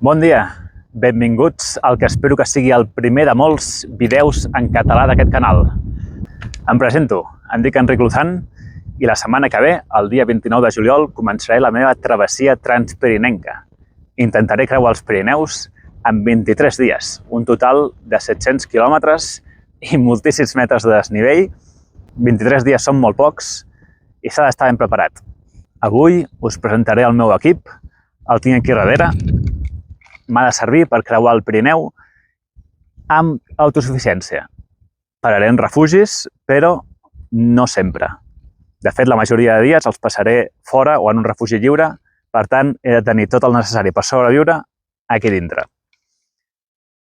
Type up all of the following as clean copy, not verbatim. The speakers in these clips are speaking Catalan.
Bon dia, benvinguts al que espero que sigui el primer de molts vídeos en català d'aquest canal. Em presento, em dic Enric Luzán i la setmana que ve, el dia 29 de juliol, començaré la meva travessia transpirinenca. Intentaré creuar els Pirineus en 23 dies, un total de 700 quilòmetres i moltíssims metres de desnivell. 23 dies són molt pocs i s'ha d'estar ben preparat. Avui us presentaré el meu equip, el tinc aquí darrere. M'ha de servir per creuar el Pirineu amb autosuficiència. Pararé en refugis, però no sempre. De fet, la majoria de dies els passaré fora o en un refugi lliure, per tant, he de tenir tot el necessari per sobreviure aquí dintre.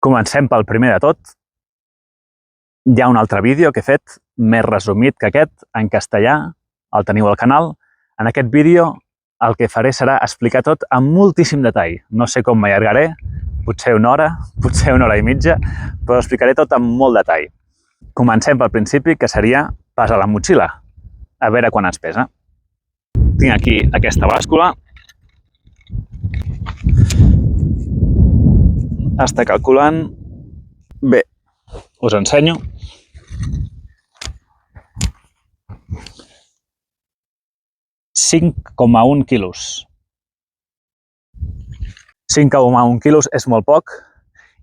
Comencem pel primer de tot. Hi ha un altre vídeo que he fet, més resumit que aquest, en castellà, el teniu al canal. En aquest vídeo el que faré serà explicar tot amb moltíssim detall. No sé com m'allargaré, potser una hora i mitja, però explicaré tot amb molt detall. Comencem pel principi, que seria pesar la motxilla, a veure quan ens pesa. Tinc aquí aquesta bàscula. Està calculant. Bé, us ensenyo. $5,1 quilos. 5,1 quilos és molt poc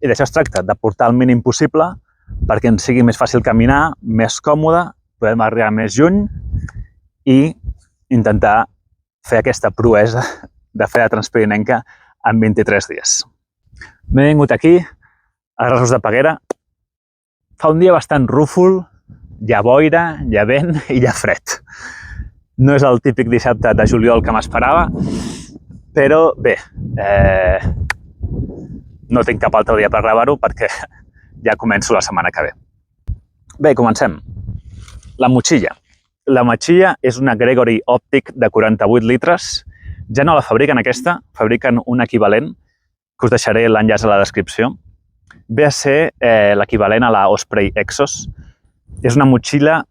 i d'això es tracta, de portar el mínim possible perquè ens sigui més fàcil caminar, més còmode, podem arribar més lluny i intentar fer aquesta proesa de fer la transpirinenca en 23 dies. M'he vingut aquí, a Rasos de Peguera. Fa un dia bastant rúfol, hi ha boira, hi ha vent i hi ha fred. No és el típic dissabte de juliol que m'esperava, però bé, no tinc cap altre dia per gravar-ho perquè ja començo la setmana que ve. Bé, comencem. La motxilla. La motxilla és una Gregory Optic de 48 litres. Ja no la fabriquen aquesta, fabriquen un equivalent, que us deixaré l'enllaç a la descripció. Ve a ser l'equivalent a la Osprey Exos. És una motxilla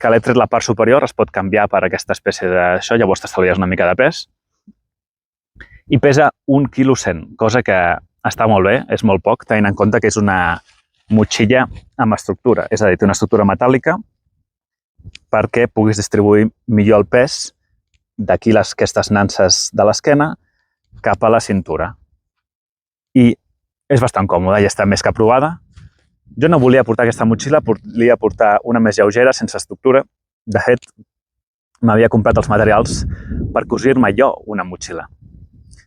que l'he tret la part superior, es pot canviar per aquesta espècie d'això, llavors t'estalvies una mica de pes. I pesa 1,1 kg, cosa que està molt bé, és molt poc, tenint en compte que és una motxilla amb estructura, és a dir, té una estructura metàl·lica perquè puguis distribuir millor el pes d'aquí aquestes nanses de l'esquena cap a la cintura. I és bastant còmoda i està més que aprovada. Jo no volia portar aquesta motxilla, volia portar una més lleugera, sense estructura. De fet, m'havia comprat els materials per cosir-me jo una motxilla.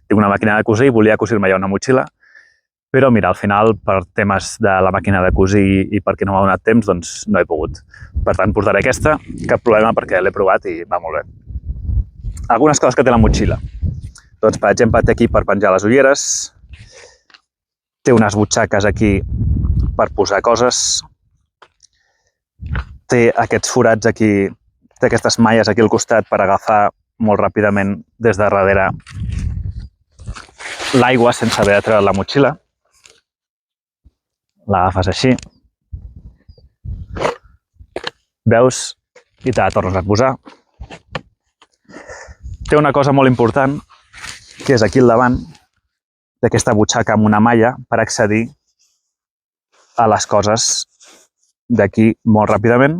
Tinc una màquina de cosir i volia cosir-me jo una motxilla, però mira, al final, per temes de la màquina de cosir i perquè no m'ha donat temps, doncs no he pogut. Per tant, portaré aquesta, cap problema perquè l'he provat i va molt bé. Algunes coses que té la motxilla. Doncs, per exemple, té aquí per penjar les ulleres, té unes butxaques aquí per posar coses, té aquests forats aquí, té aquestes malles aquí al costat per agafar molt ràpidament des de darrere l'aigua sense haver de treure la motxilla. L'agafes així, veus, i te la tornes a posar. Té una cosa molt important, que és aquí al davant, d'aquesta butxaca amb una malla per accedir a les coses d'aquí molt ràpidament.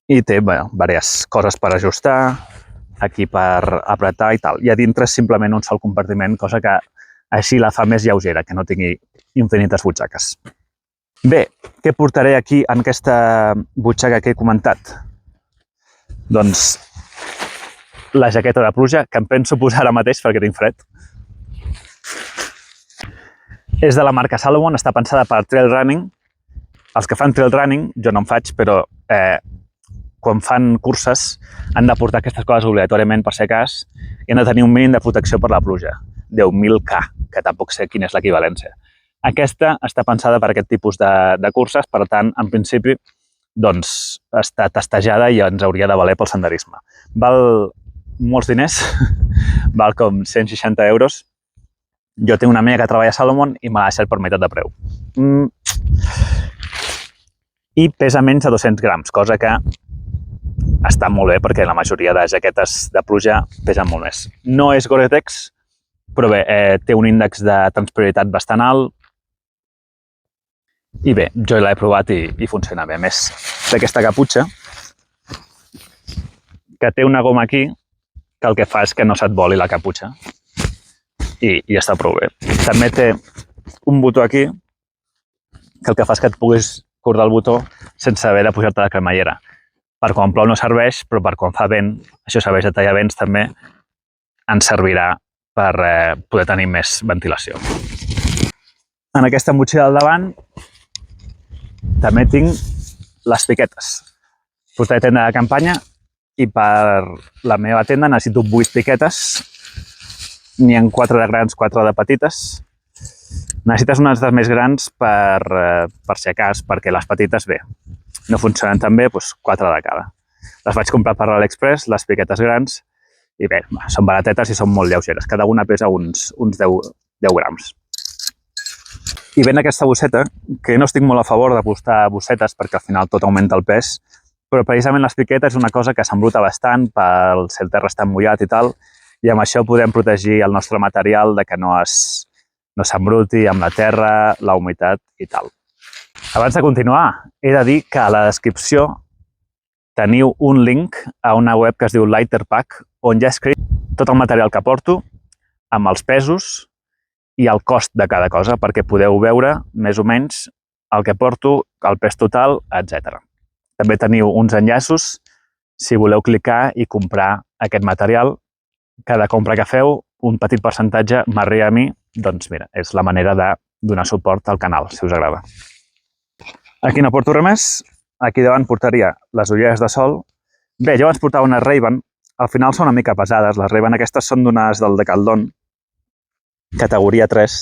I té diverses coses per ajustar, aquí per apretar i tal. I a dintre és simplement un sol compartiment, cosa que així la fa més lleugera, que no tingui infinites butxaques. Bé, què portaré aquí en aquesta butxaca que he comentat? Doncs la jaqueta de pluja, que em penso posar ara mateix perquè tinc fred. És de la marca Salomon, està pensada per trail running. Els que fan trail running, jo no en faig, però quan fan curses han de portar aquestes coses obligatòriament per si cas i han de tenir un mínim de protecció per la pluja. 10.000 K, que tampoc sé quina és l'equivalència. Aquesta està pensada per aquest tipus de curses, per tant, en principi, doncs, està testejada i ens hauria de valer pel senderisme. Val molts diners, val com 160 euros. Jo tinc una amiga que treballa a Salomon i m'ha deixat per meitat de preu. I pesa menys de 200 grams, cosa que està molt bé perquè la majoria de jaquetes de pluja pesen molt més. No és Gore-Tex, però bé, té un índex de transpirabilitat bastant alt i bé, jo l'he provat i funciona bé. A més d'aquesta caputxa, que té una goma aquí, que el que fa és que no se't voli la caputxa i està prou bé. També té un botó aquí, que el que fa és que et puguis cordar el botó sense haver de pujar-te la cremallera. Per quan plou no serveix, però per quan fa vent, això serveix de tallavents també, ens servirà per poder tenir més ventilació. En aquesta motxilla al davant també tinc les piquetes. Portaré tenda de campanya i per la meva tenda necessito 8 piquetes. N'hi ha 4 de grans, 4 de petites. Necessites unes de més grans per si acas, perquè les petites, bé, no funcionen tan bé, doncs 4 de cada. Les vaig comprar per l'Aliexpress, les piquetes grans, i bé, són baratetes i són molt lleugeres. Cada una pesa uns 10 grams. I ven aquesta bosseta, que no estic molt a favor de posar bossetes perquè al final tot augmenta el pes, però precisament les piquetes és una cosa que s'embruta bastant per si el terra està mullat i tal, i amb això podem protegir el nostre material de que no s'embruti amb la terra, la humitat i tal. Abans de continuar, he de dir que a la descripció teniu un link a una web que es diu Lighterpack, on ja he escrit tot el material que porto, amb els pesos i el cost de cada cosa, perquè podeu veure més o menys el que porto, el pes total, etc. També teniu uns enllaços si voleu clicar i comprar aquest material. Cada compra que feu, un petit percentatge m'arriba a mi, doncs mira, és la manera de donar suport al canal, si us agrada. Aquí no porto res més. Aquí davant portaria les ulleres de sol. Bé, jo abans portava unes Ray-Ban. Al final són una mica pesades. Les Ray-Ban aquestes són d'unes del Decathlon, categoria 3.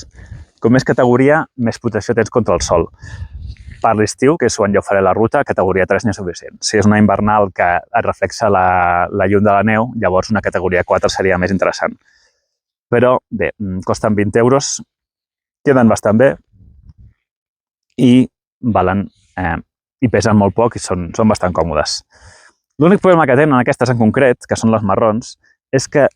Com més categoria, més protecció tens contra el sol. Per l'estiu, que és quan jo faré la ruta, categoria 3 n'hi ha suficient. Si és una invernal que et reflexa la llum de la neu, llavors una categoria 4 seria més interessant. Però bé, costen 20 euros, queden bastant bé i valen i pesen molt poc i són bastant còmodes. L'únic problema que tenen aquestes en concret, que són les marrons, és que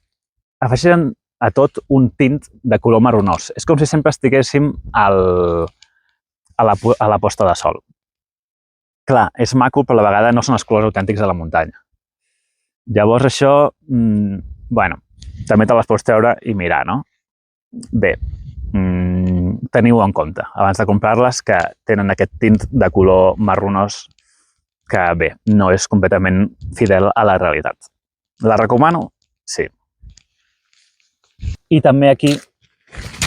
afegeixen a tot un tint de color marronós. És com si sempre estiguéssim a la posta de sol. Clar, és maco, però a la vegada no són els colors autèntics de la muntanya. Llavors això, bueno, també te les pots treure i mirar, no? Bé, teniu en compte, abans de comprar-les, que tenen aquest tint de color marronós que, bé, no és completament fidel a la realitat. La recomano? Sí. I també aquí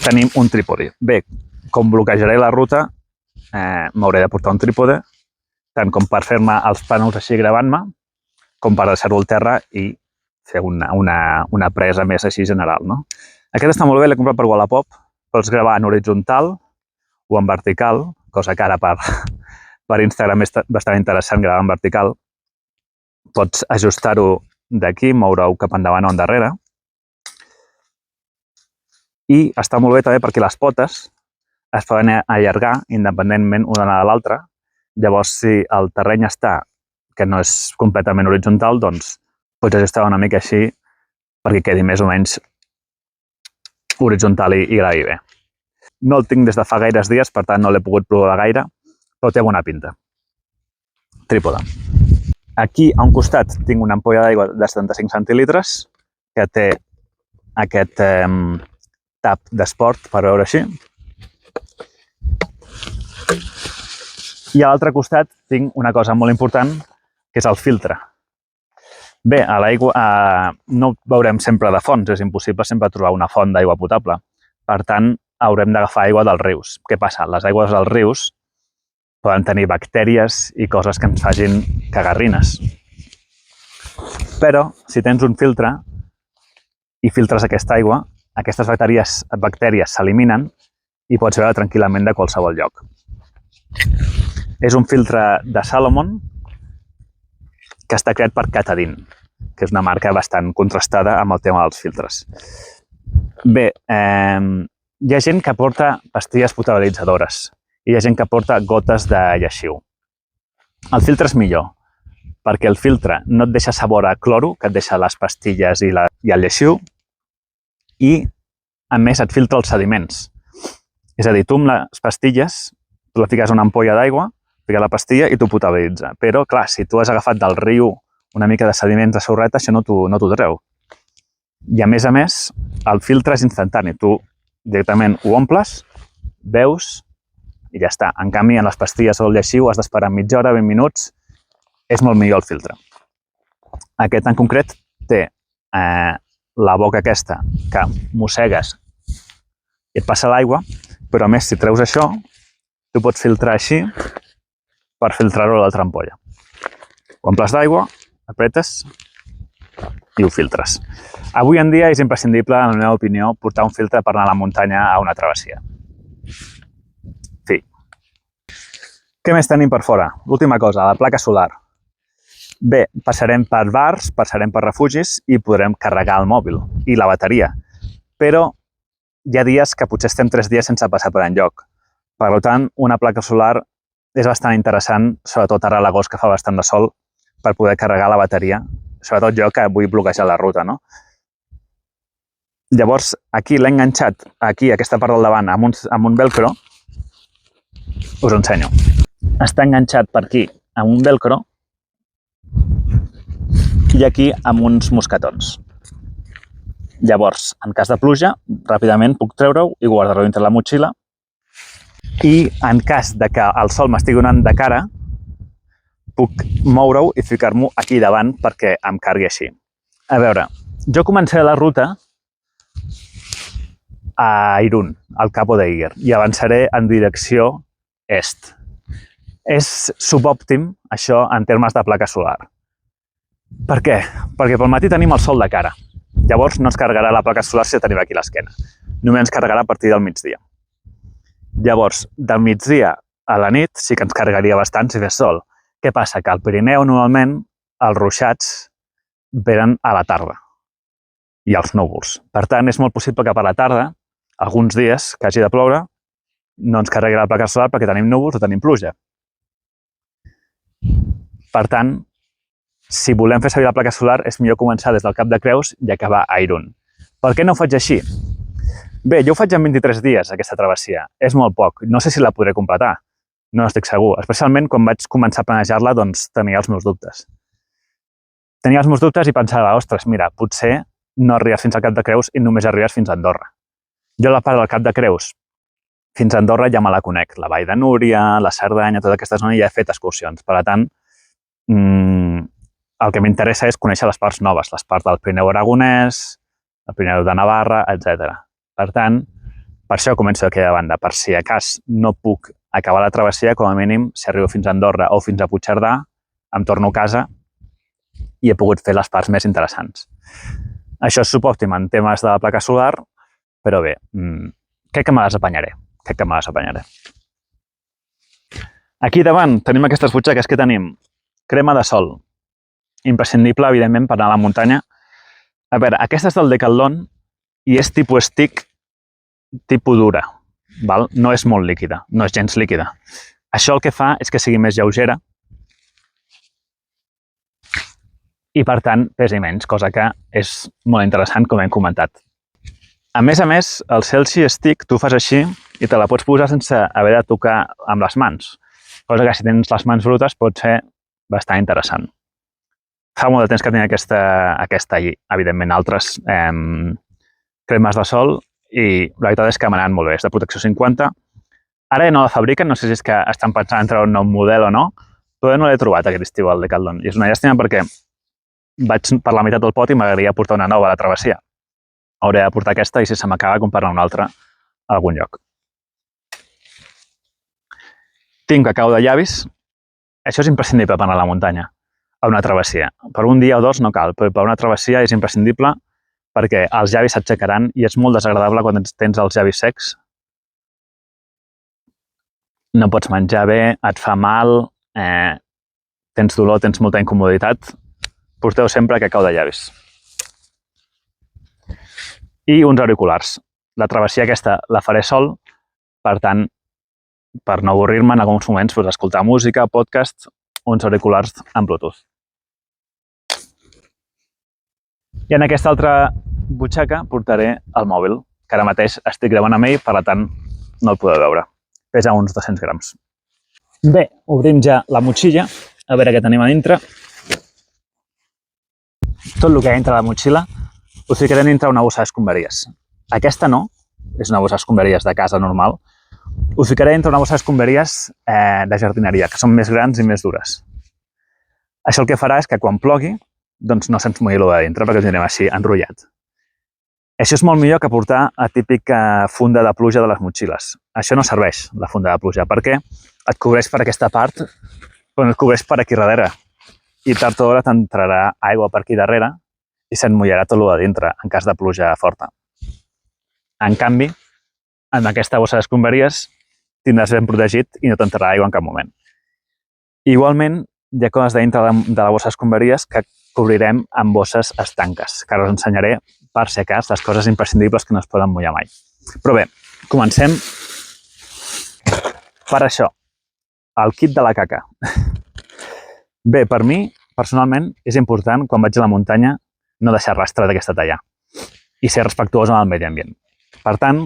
tenim un trípode. Bé, com bloquejaré la ruta, m'hauré de portar un trípode, tant com per fer-me els plànols així gravant-me, com per deixar-ho al terra i fer una presa més així general, no? Aquest està molt bé, l'he comprat per Wallapop. Pots gravar en horitzontal o en vertical, cosa que ara per Instagram és bastant interessant gravar en vertical. Pots ajustar-ho d'aquí, moure-ho cap endavant o endarrere. I està molt bé també perquè les potes es poden allargar independentment una de l'altra. Llavors, si el terreny està que no és completament horitzontal, doncs pots ajustar una mica així perquè quedi més o menys horitzontal i gravi bé. No el tinc des de fa gaires dies, per tant no l'he pogut provar gaire, però té bona pinta. Trípode. Aquí a un costat tinc una ampolla d'aigua de 75 centilitres que té aquest tap d'esport, per veure així. I a l'altre costat tinc una cosa molt important, que és el filtre. Bé, a l'aigua no beurem sempre de fonts, és impossible sempre trobar una font d'aigua potable. Per tant, haurem d'agafar aigua dels rius. Què passa? Les aigües dels rius poden tenir bactèries i coses que ens facin cagarrines. Però, si tens un filtre i filtres aquesta aigua, aquestes bactèries s'eliminen i pots beure tranquil·lament de qualsevol lloc. És un filtre de Salomon que està creat per Katadyn, que és una marca bastant contrastada amb el tema dels filtres. Bé, hi ha gent que porta pastilles potabilitzadores i hi ha gent que porta gotes de lleixiu. El filtre és millor, perquè el filtre no et deixa sabor a cloro, que et deixa les pastilles i el lleixiu, i a més et filtra els sediments. És a dir, tu amb les pastilles, tu la fiques a una ampolla d'aigua, fiques la pastilla i t'ho potabilitza. Però, clar, si tu has agafat del riu una mica de sediments de sorreta, això no t'ho treu. I a més, el filtre és instantani. Tu directament ho omples, beus i ja està. En canvi, en les pastilles o el lleixiu has d'esperar mitja hora, 20 minuts. És molt millor el filtre. Aquest en concret té la boca aquesta que mossegues i et passa l'aigua, però a més, si treus això, tu pots filtrar així per filtrar-ho a l'altra ampolla. Ho omples d'aigua, apretes i ho filtres. Avui en dia és imprescindible, en la meva opinió, portar un filtre per anar a la muntanya a una travessia. Fi. Què més tenim per fora? L'última cosa, la placa solar. Bé, passarem per bars, passarem per refugis i podrem carregar el mòbil i la bateria. Però hi ha dies que potser estem 3 dies sense passar per enlloc. Per tant, una placa solar és bastant interessant, sobretot ara a l'agost que fa bastant de sol, per poder carregar la bateria, sobretot jo que vull bloquejar la ruta, no? Llavors, aquí l'he enganxat, aquí, a aquesta part del davant, amb un velcro. Us ho ensenyo. Està enganxat per aquí amb un velcro i aquí amb uns mosquetons. Llavors, en cas de pluja, ràpidament puc treure-ho i guardar-ho dintre la motxilla. I en cas de que el sol m'estigui donant de cara, puc moure-ho i ficar-m'ho aquí davant perquè em cargui així. A veure, jo començaré la ruta a Irún, al Cabo de Iger, i avançaré en direcció est. És subòptim, això, en termes de placa solar. Per què? Perquè pel matí tenim el sol de cara. Llavors no ens carregarà la placa solar si la tenim aquí a l'esquena. Només ens carregarà a partir del migdia. Llavors, del migdia a la nit sí que ens carregaria bastant si fes sol. Què passa? Que al Pirineu, normalment, els ruixats venen a la tarda i els núvols. Per tant, és molt possible que per la tarda, alguns dies que hagi de ploure, no ens carregui la placa solar perquè tenim núvols o tenim pluja. Per tant, si volem fer servir la placa solar, és millor començar des del Cap de Creus i acabar a Irún. Per què no ho faig així? Bé, jo ho faig en 23 dies, aquesta travessia. És molt poc. No sé si la podré completar. No estic segur. Especialment quan vaig començar a planejar-la, doncs tenia els meus dubtes. Tenia els meus dubtes i pensava, ostres, mira, potser no arribes fins al Cap de Creus i només arribes fins a Andorra. Jo la part del Cap de Creus fins a Andorra ja me la conec. La Vall de Núria, la Cerdanya, tota aquesta zona ja he fet excursions. Per tant, el que m'interessa és conèixer les parts noves, les parts del Pirineu aragonès, el Pirineu de Navarra, etc. Per tant, per això començo d'aquella banda. Per si a cas no puc acabar la travessia, com a mínim, si arribo fins a Andorra o fins a Puigcerdà, em torno a casa i he pogut fer les parts més interessants. Això és subòptim en temes de la placa solar, però bé, crec que me les apanyaré. Aquí davant tenim aquestes butxaques que tenim. Crema de sol. Imprescindible, evidentment, per anar a la muntanya. A veure, aquesta és del Decathlon i és tipus stick, tipus dura. Val? No és molt líquida, no és gens líquida. Això el que fa és que sigui més lleugera i, per tant, pesi menys, cosa que és molt interessant, com hem comentat. A més, el Selfie Stick tu fas així i te la pots posar sense haver de tocar amb les mans, cosa que si tens les mans brutes pot ser bastant interessant. Fa molt de temps que tinc aquesta i, evidentment, altres cremes de sol i la veritat és que m'han molt bé. És de protecció 50. Ara ja no la fabriquen, no sé si és que estan pensant en treure un nou model o no, però no l'he trobat aquest estiu al Decathlon. I és una llàstima perquè vaig per la meitat del pot i m'agradaria portar una nova a la travessia. Hauré de portar aquesta i si se m'acaba comprar una altra a algun lloc. Tinc cacau de llavis. Això és imprescindible per anar a la muntanya, a una travessia. Per un dia o dos no cal, però per una travessia és imprescindible perquè els llavis s'aixecaran i és molt desagradable quan tens els llavis secs. No pots menjar bé, et fa mal, tens dolor, tens molta incomoditat. Porteu sempre cacau de llavis. I uns auriculars. La travessia aquesta la faré sol, per tant, per no avorrir-me en alguns moments, escoltar música, podcast, uns auriculars en Bluetooth. I en aquesta altra butxaca portaré el mòbil. que ara mateix estic gravant amb ell, per tant no el podeu veure. Pesa uns 200 grams. Bé, obrim ja la motxilla, a veure què tenim a dintre. Tot el que hi ha dintre la motxilla ho ficarem dintre una bossa d'escombraries. Aquesta no, és una bossa d'escombraries de casa normal. Ho ficaré dintre una bossa d'escombraries de jardineria, que són més grans i més dures. Això el que farà és que quan plogui, doncs no se'ns mulli de dintre, perquè ho tindrem així enrotllat. Això és molt millor que portar la típica funda de pluja de les motxilles. Això no serveix, la funda de pluja, perquè et cobreix per aquesta part, però et cobreix per aquí darrere. I tard o d'hora t'entrarà aigua per aquí darrere i se't mullarà tot el de dintre, en cas de pluja forta. En canvi, en aquesta bossa d'escombraries tindràs ben protegit i no t'entrarà aigua en cap moment. Igualment, hi ha coses de dintre de la bossa d'escombraries que cobrirem amb bosses estanques, que ara us ensenyaré per si acas les coses imprescindibles que no es poden mullar mai. Però bé, comencem per això, el kit de la caca. Bé, per mi, personalment, és important, quan vaig a la muntanya, no deixar rastre d'aquesta talla i ser respectuós amb el medi ambient. Per tant,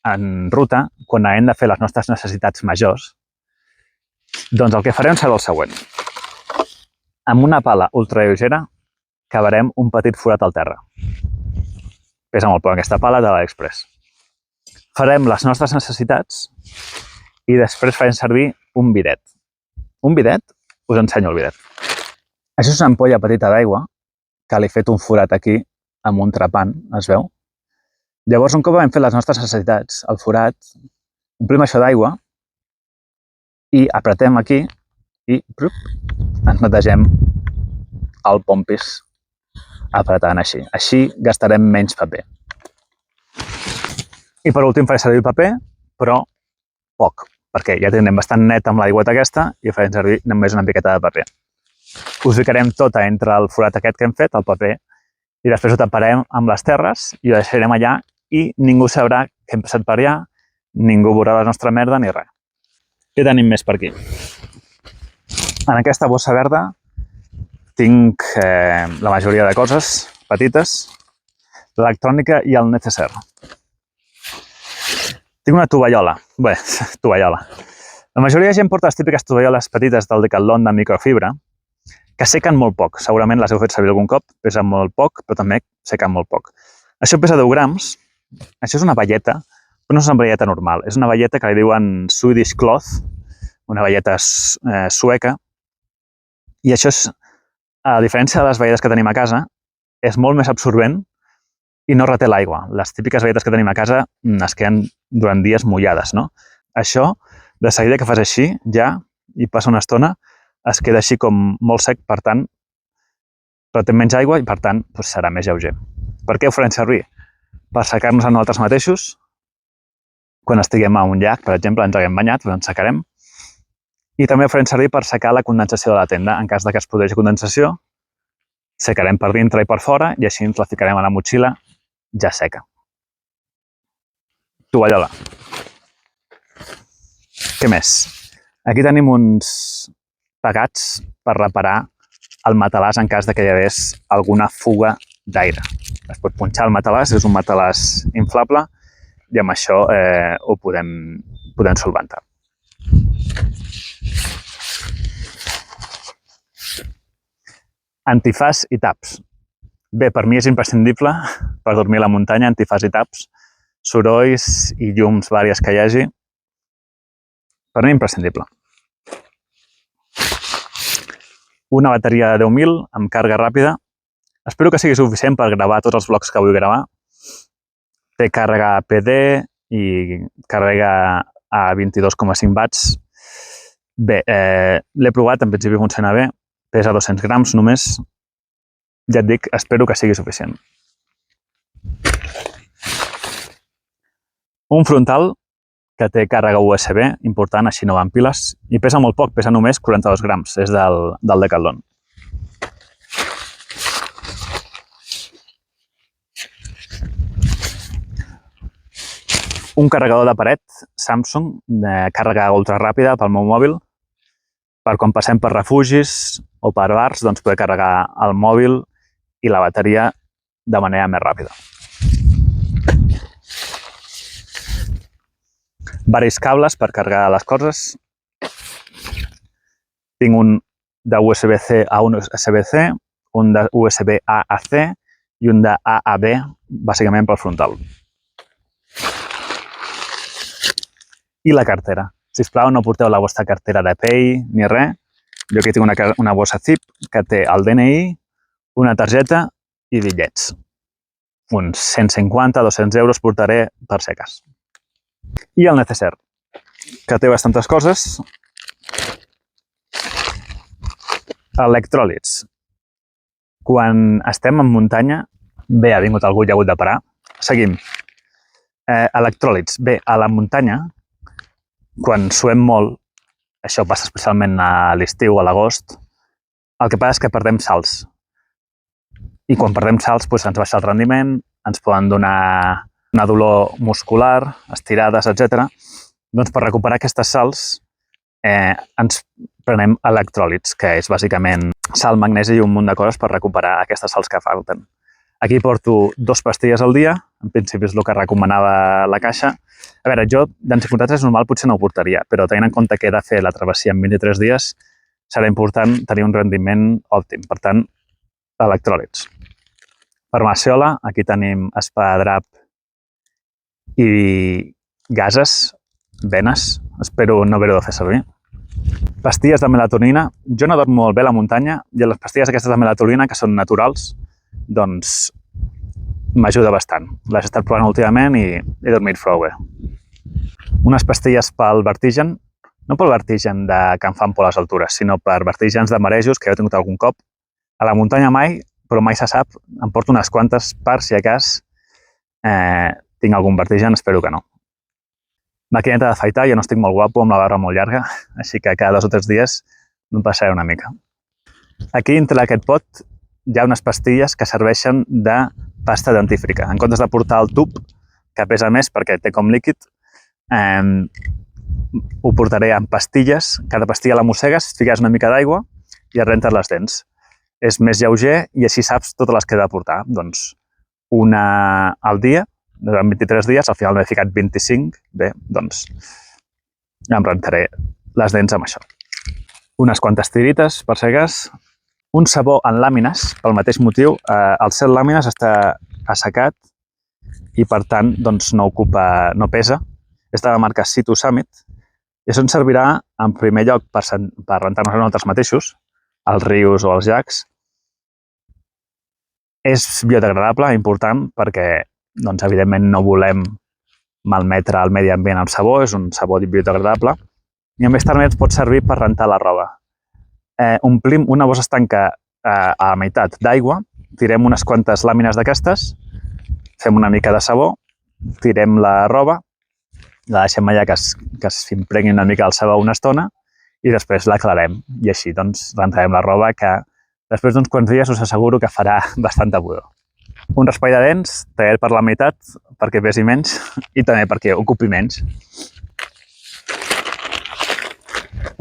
en ruta, quan hem de fer les nostres necessitats majors, doncs el que farem serà el següent. Amb una pala ultralleugera cavarem un petit forat al terra. Pesa molt poc aquesta pala de l'Aliexpress. Farem les nostres necessitats i després farem servir un bidet. Un bidet? Us ensenyo el bidet. Això és una ampolla petita d'aigua que li he fet un forat aquí amb un trepant, es veu? Llavors, un cop hem fet les nostres necessitats, el forat, omplim això d'aigua i apretem aquí i ens netegem el pompis apretant així. Així gastarem menys paper. I per últim faré servir el paper, però poc, perquè ja tindrem bastant net amb l'aigüeta aquesta i farem servir només una miqueta de paper. Ho ficarem tot entre el forat aquest que hem fet, el paper, i després ho taparem amb les terres i ho deixarem allà i ningú sabrà que hem passat per allà, ningú veurà la nostra merda ni res. Què tenim més per aquí? En aquesta bossa verda tinc la majoria de coses petites, l'electrònica i el necessaire. Tinc una tovallola. Bé, tovallola. La majoria de gent porta les típiques tovalloles petites del Decathlon de microfibra, que sequen molt poc. Segurament les heu fet servir algun cop, pesen molt poc, però també sequen molt poc. Això pesa 10 grams. Això és una velleta, però no és una velleta normal. És una velleta que li diuen Swedish Cloth, una velleta sueca. I això és, a diferència de les velletes que tenim a casa, és molt més absorbent i no reté l'aigua. Les típiques velletes que tenim a casa es queden durant dies mullades, no? Això, de seguida que fas així, ja, i passa una estona, es queda així com molt sec, per tant, reté menys aigua i, per tant, serà més lleuger. Per què ho farem servir? Per secar-nos a nosaltres mateixos. Quan estiguem a un llac, per exemple, ens haguem banyat, ens secarem. I també ho farem servir per secar la condensació de la tenda. En cas que es produeixi condensació, secarem per dintre i per fora i així ens la ficarem a la motxilla ja seca. Tovallola. Què més? Aquí tenim uns pegats per reparar el matalàs en cas que hi hagués alguna fuga d'aire. Es pot punxar el matalàs, és un matalàs inflable i amb això ho podem solventar. Antifàs i taps. Bé, per mi és imprescindible per dormir a la muntanya, antifàs i taps, sorolls i llums vàries que hi hagi. Per mi imprescindible. Una bateria de 10.000 amb càrrega ràpida. Espero que sigui suficient per gravar tots els vlogs que vull gravar. Té càrrega PD i càrrega a 22,5 watts. Bé, l'he provat, en principi funciona bé. Pesa 200 grams només. Ja et dic, espero que sigui suficient. Un frontal que té càrrega USB, important, així no van piles, i pesa molt poc, pesa només 42 grams, és del Decathlon. Un carregador de paret Samsung de càrrega ultra ràpida pel meu mòbil, per quan passem per refugis o per bars, doncs poder carregar el mòbil i la bateria de manera més ràpida. Varis cables per carregar les coses. Tinc un de USB-C a USB-C, un de USB-A a C i un de A a B, bàsicament pel frontal. I la cartera. Sisplau, no porteu la vostra cartera de Pay ni res. Jo aquí tinc una bossa zip que té el DNI, una targeta i bitllets. Uns 150-200 euros portaré per ser cas. I el necessaire, que té bastantes coses. Electròlits. Quan estem en muntanya, bé, ha vingut algú i ha hagut de parar. Seguim. Electròlits. Bé, a la muntanya, quan suem molt, això passa especialment a l'estiu, a l'agost, el que passa és que perdem salts. I quan perdem salts ens baixa el rendiment, ens poden donar una dolor muscular, estirades, etc. Doncs per recuperar aquestes salts ens prenem electròlits, que és bàsicament sal, magnesi i un munt de coses per recuperar aquestes salts que falten. Aquí porto 2 pastilles al dia, en principi és el que recomanava la caixa. A veure, jo d'en circumstàncies normal potser no ho portaria, però tenint en compte que he de fer la travessia en 23 dies, serà important tenir un rendiment òptim. Per tant, electròlits. Farmaciola, aquí tenim esparadrap i gases, venes, espero no haver-ho de fer servir. Pastilles de melatonina. Jo no dormo molt bé a la muntanya i les pastilles aquestes de melatonina, que són naturals, doncs m'ajuda bastant. Les he estat provant últimament i he dormit prou bé. Unes pastilles pel vertigen, no pel vertigen que em fan por a les altures, sinó per vertígens de marejos, que jo he tingut algun cop. A la muntanya mai, però mai se sap. Em porto unes quantes per si a cas tinc algun vertigen, espero que no. Maquineta d'afaitar, jo no estic molt guapo, amb la barba molt llarga, així que cada 2 o 3 dies me'n passaré una mica. Aquí, entre aquest pot, hi ha unes pastilles que serveixen de pasta dentífrica. En comptes de portar el tub, que pesa més perquè té com líquid, ho portaré en pastilles. Cada pastilla la mossegues, fiques una mica d'aigua i et rentes les dents. És més lleuger i així saps totes les que he de portar. Doncs una al dia, durant 23 dies, al final m'he ficat 25, bé, doncs em rentaré les dents amb això. Unes quantes tirites, per si cas. Un sabó en làmines, pel mateix motiu. El set làmines està assecat i, per tant, doncs no pesa. És de la marca Situ Summit. I això ens servirà, en primer lloc, per rentar-nos a nosaltres mateixos, als rius o als llacs. És biodegradable, important, perquè doncs, evidentment no volem malmetre el medi ambient amb sabó, és un sabó biodegradable. I a més també ens pot servir per rentar la roba. Omplim una bossa estanca a la meitat d'aigua, tirem unes quantes làmines d'aquestes, fem una mica de sabó, tirem la roba, la deixem allà que s'impregni una mica el sabó una estona i després l'aclarem. I així doncs rentarem la roba, que després d'uns quants dies us asseguro que farà bastanta pudor. Un raspall de dents, tallat per la meitat perquè pesi menys i també perquè ocupi menys.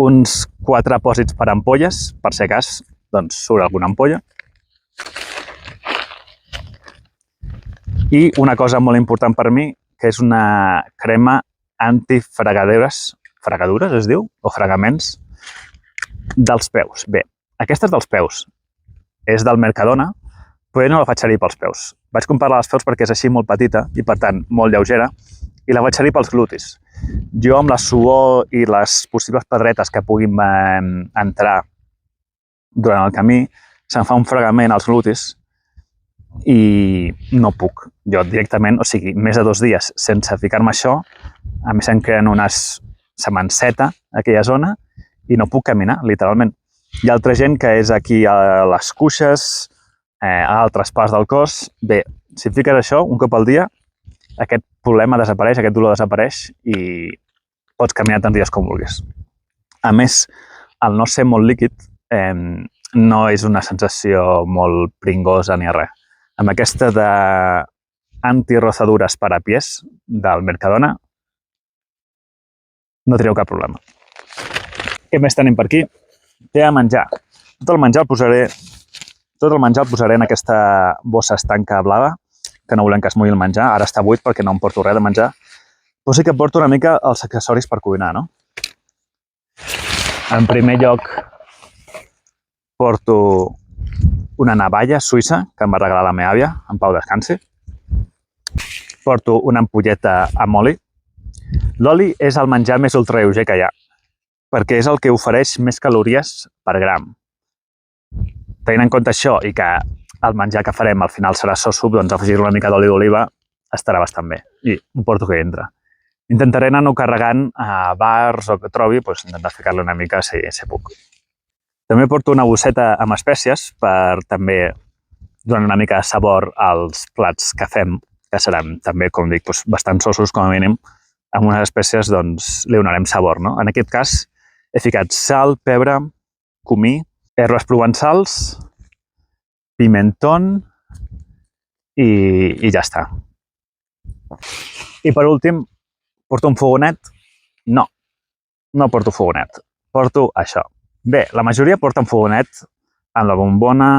Uns 4 apòsits per ampolles, per si a cas doncs, surt alguna ampolla. I una cosa molt important per mi, que és una crema antifregadures, fregadures es diu, o fregaments, dels peus. Bé, aquesta és dels peus, és del Mercadona, però jo no la faig servir pels peus. Vaig comprar-la als peus perquè és així molt petita i, per tant, molt lleugera, i la vaig servir pels glutis. Jo, amb la suor i les possibles pedretes que puguin entrar durant el camí, se'm fa un fregament als glutis i no puc. Jo directament, o sigui, més de 2 dies sense ficar-me això, a més se m'enceta aquella zona i no puc caminar, literalment. Hi ha altra gent que és aquí a les cuixes, a altres parts del cos. Bé, si et fiques això un cop al dia, aquest problema desapareix, aquest dolor desapareix i pots caminar tants dies com vulguis. A més, el no ser molt líquid no és una sensació molt pringosa ni res. Amb aquesta de antirrozadures per a pies del Mercadona no teniu cap problema. Què més tenim per aquí? Té a menjar. Tot el menjar el posaré en aquesta bossa estanca blava, que no volem que es mulli el menjar. Ara està buit perquè no em porto res de menjar. Però sí que porto una mica els accessoris per cuinar, no? En primer lloc, porto una navalla suïssa que em va regalar la meva àvia, en pau descansi. Porto una ampolleta amb oli. L'oli és el menjar més ultralleuger que hi ha, perquè és el que ofereix més calories per gram. Tenint en compte això i que el menjar que farem al final serà sòssup, doncs afegir una mica d'oli d'oliva estarà bastant bé. I ho porto que entra. Intentaré anar-ho carregant a bars o que trobi, doncs intentar ficar-li una mica si puc. També porto una bosseta amb espècies per també donar una mica de sabor als plats que fem, que seran també, com dic, doncs bastant sossos com a mínim. Amb unes espècies doncs li donarem sabor, no? En aquest cas he ficat sal, pebre, comí, herbes provençals, pimentón i ja està. I per últim, porto un fogonet? No, no porto fogonet. Porto això. Bé, la majoria porten fogonet amb la bombona,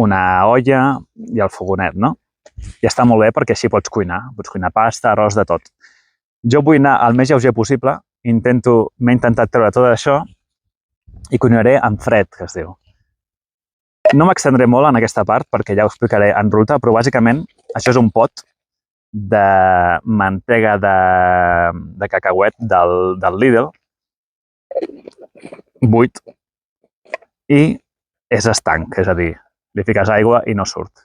una olla i el fogonet, no? I està molt bé perquè així pots cuinar pasta, arròs, de tot. Jo vull anar el més lleuger possible, m'he intentat treure tot això i cuinaré en fred, que es diu. No m'extendré molt en aquesta part perquè ja ho explicaré en ruta, però bàsicament això és un pot de mantega de cacauet del Lidl, buit, i és estanc, és a dir, li fiques aigua i no surt.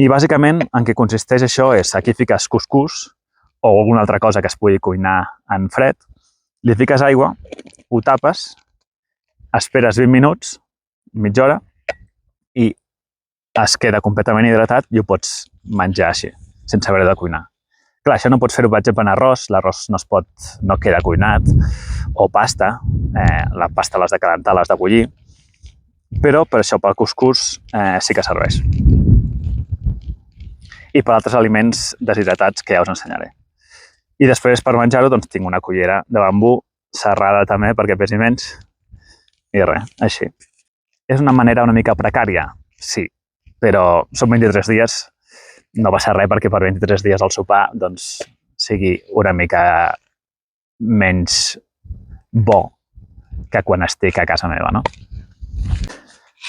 I bàsicament en què consisteix això és, aquí fiques cuscús o alguna altra cosa que es pugui cuinar en fred, li fiques aigua, ho tapes, esperes 20 minuts, mitja hora, i es queda completament hidratat i ho pots menjar així, sense haver de cuinar. Clar, això no pots fer-ho, per exemple, en arròs, l'arròs no queda cuinat, o pasta, la pasta l'has de calentar, l'has de bullir, però per això, pel cuscús, sí que serveix. I per altres aliments deshidratats que ja us ensenyaré. I després, per menjar-ho, doncs tinc una cullera de bambú, serrada també, perquè pesi menys, i res, així. És una manera una mica precària, sí, però són 23 dies, no passa res perquè per 23 dies el sopar doncs, sigui una mica menys bo que quan estic a casa meva, no?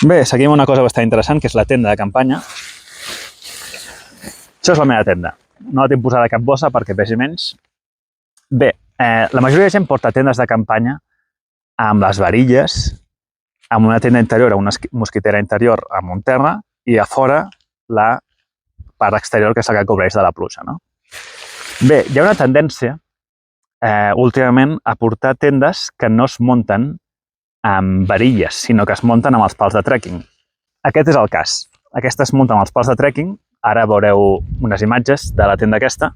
Bé, seguim una cosa bastant interessant, que és la tenda de campanya. Això és la meva tenda. No la tinc posada a cap bossa perquè pesi menys. Bé, la majoria de gent porta tendes de campanya amb les varilles, amb una tenda interior, una mosquitera interior amb un terra i a fora la part exterior que és la que cobreix de la pluja, no? Bé, hi ha una tendència últimament a portar tendes que no es munten amb varilles, sinó que es munten amb els pals de trekking. Aquest és el cas. Aquesta es munta amb els pals de trekking, ara veureu unes imatges de la tenda aquesta,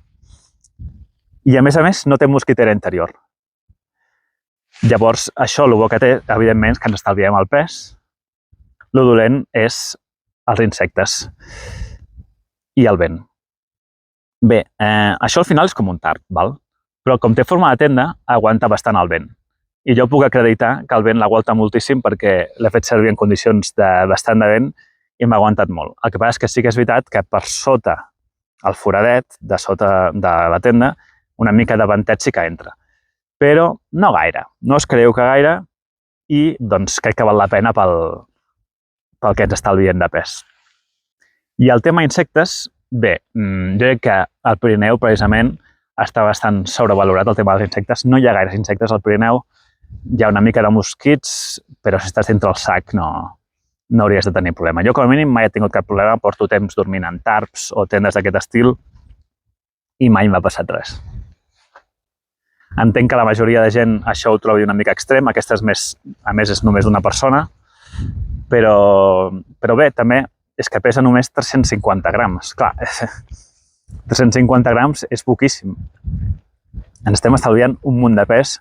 i a més, no té mosquitera interior. Llavors, això, el bo que té, evidentment, és que ens estalviem el pes. El dolent és els insectes i el vent. Bé, això al final és com un tard, val? Però com té forma de tenda, aguanta bastant el vent. I jo puc acreditar que el vent l'aguanta moltíssim perquè l'he fet servir en condicions de bastant de vent i m'ha aguantat molt. El que passa és que sí que és veritat que per sota el foradet, de sota de la tenda, una mica de ventet sí que entra. Però no gaire, no us creieu que gaire, i doncs crec que val la pena pel que ens estalviem de pes. I el tema insectes, bé, jo crec que al Pirineu precisament està bastant sobrevalorat el tema dels insectes. No hi ha gaires insectes al Pirineu, hi ha una mica de mosquits, però si estàs dintre el sac no hauries de tenir problema. Jo com a mínim mai he tingut cap problema, porto temps dormint en tarps o tendes d'aquest estil i mai m'ha passat res. Entenc que la majoria de gent això ho trobi una mica extrem, aquesta a més és només d'una persona, però bé, també és que pesa només 350 grams. Clar, 350 grams és poquíssim. Ens estem estalviant un munt de pes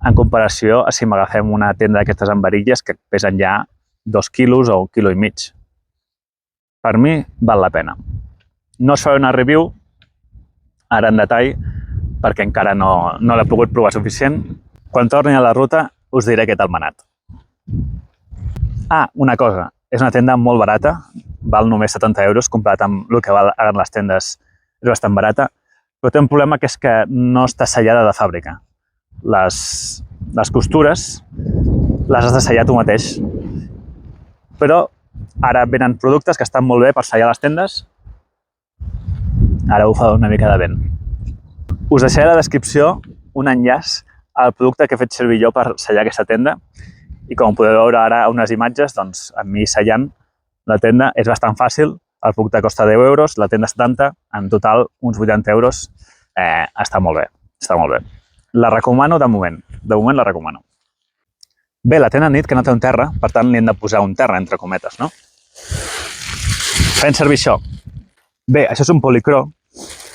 en comparació a si m'agafem una tenda d'aquestes amb varilles que pesen ja 2 quilos o 1,5 quilos. Per mi val la pena. No us faré una review ara en detall perquè encara no l'he pogut provar suficient. Quan torni a la ruta us diré què tal m'ha anat. Ah, una cosa, és una tenda molt barata, val només 70 euros comparat amb el que valen les tendes, és bastant barata. però té un problema que és que no està sellada de fàbrica. Les costures les has de sellar tu mateix. Però ara venen productes que estan molt bé per sellar les tendes. Ara ho fa una mica de vent. Us deixaré a la descripció un enllaç al producte que he fet servir jo per sellar aquesta tenda. I com podeu veure ara a unes imatges, doncs amb mi sellant la tenda és bastant fàcil. El producte costa 10 euros, la tenda 70, en total uns 80 euros. Està molt bé, està molt bé. La recomano de moment la recomano. Bé, la tenda han dit que no té un terra, per tant li hem de posar un terra, entre cometes, no? Fem servir això. Bé, això és un policró.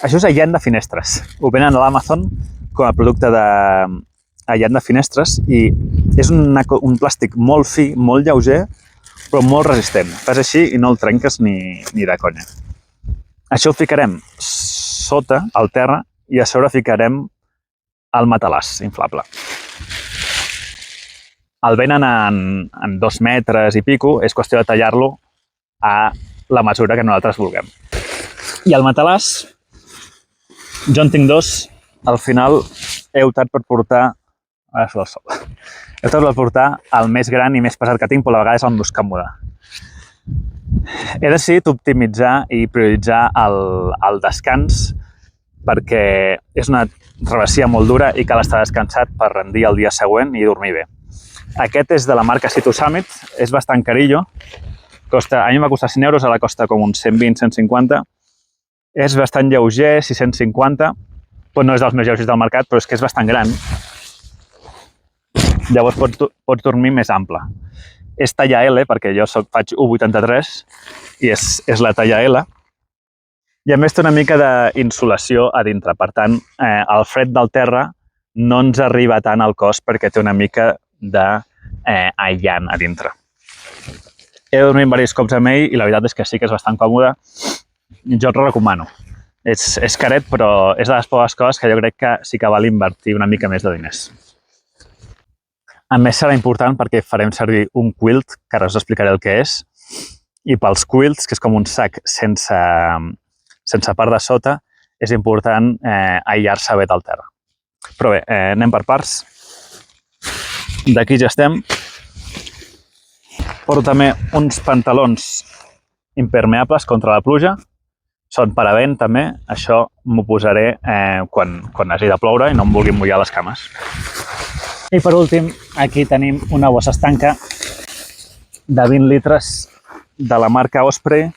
Això és aïllant de finestres. Ho venen a l'Amazon com a producte aïllant de finestres i és un plàstic molt fi, molt lleuger, però molt resistent. Fas així i no el trenques ni de conya. Això ho ficarem sota, al terra, i a sobre ficarem el matalàs inflable. El venen en 2 metres i pico, és qüestió de tallar-lo a la mesura que nosaltres vulguem. I el matalàs, jo en tinc 2, al final he optat per portar, ara surt el sol, he optat per portar el més gran i més pesat que tinc, però a vegades el més còmode. He decidit optimitzar i prioritzar el descans perquè és una travessia molt dura i cal estar descansat per rendir el dia següent i dormir bé. Aquest és de la marca Situ Summit, és bastant carillo, a mi em va costar 100 euros, ara costa com uns 120-150. És bastant lleuger, 650, però no és dels més lleugers del mercat, però és que és bastant gran. Llavors pots dormir més ample. És talla L, perquè jo faig 1,83 i és la talla L. I a més té una mica d'insolació a dintre, per tant, el fred del terra no ens arriba tant al cos perquè té una mica d'aïllant a dintre. He dormit diversos cops amb ell i la veritat és que sí que és bastant còmode. Jo el recomano. És caret, però és de les poques coses que jo crec que sí que val invertir una mica més de diners. A més, serà important perquè farem servir un quilt, que ara us explicaré el que és, i pels quilts, que és com un sac sense part de sota, és important aïllar-se bé del terra. Però bé, anem per parts. D'aquí ja estem. Porto també uns pantalons impermeables contra la pluja. Són per a vent també. Això m'ho posaré quan hagi de ploure i no em vulguin mullar les cames. I per últim, aquí tenim una bossa estanca de 20 litres de la marca Osprey.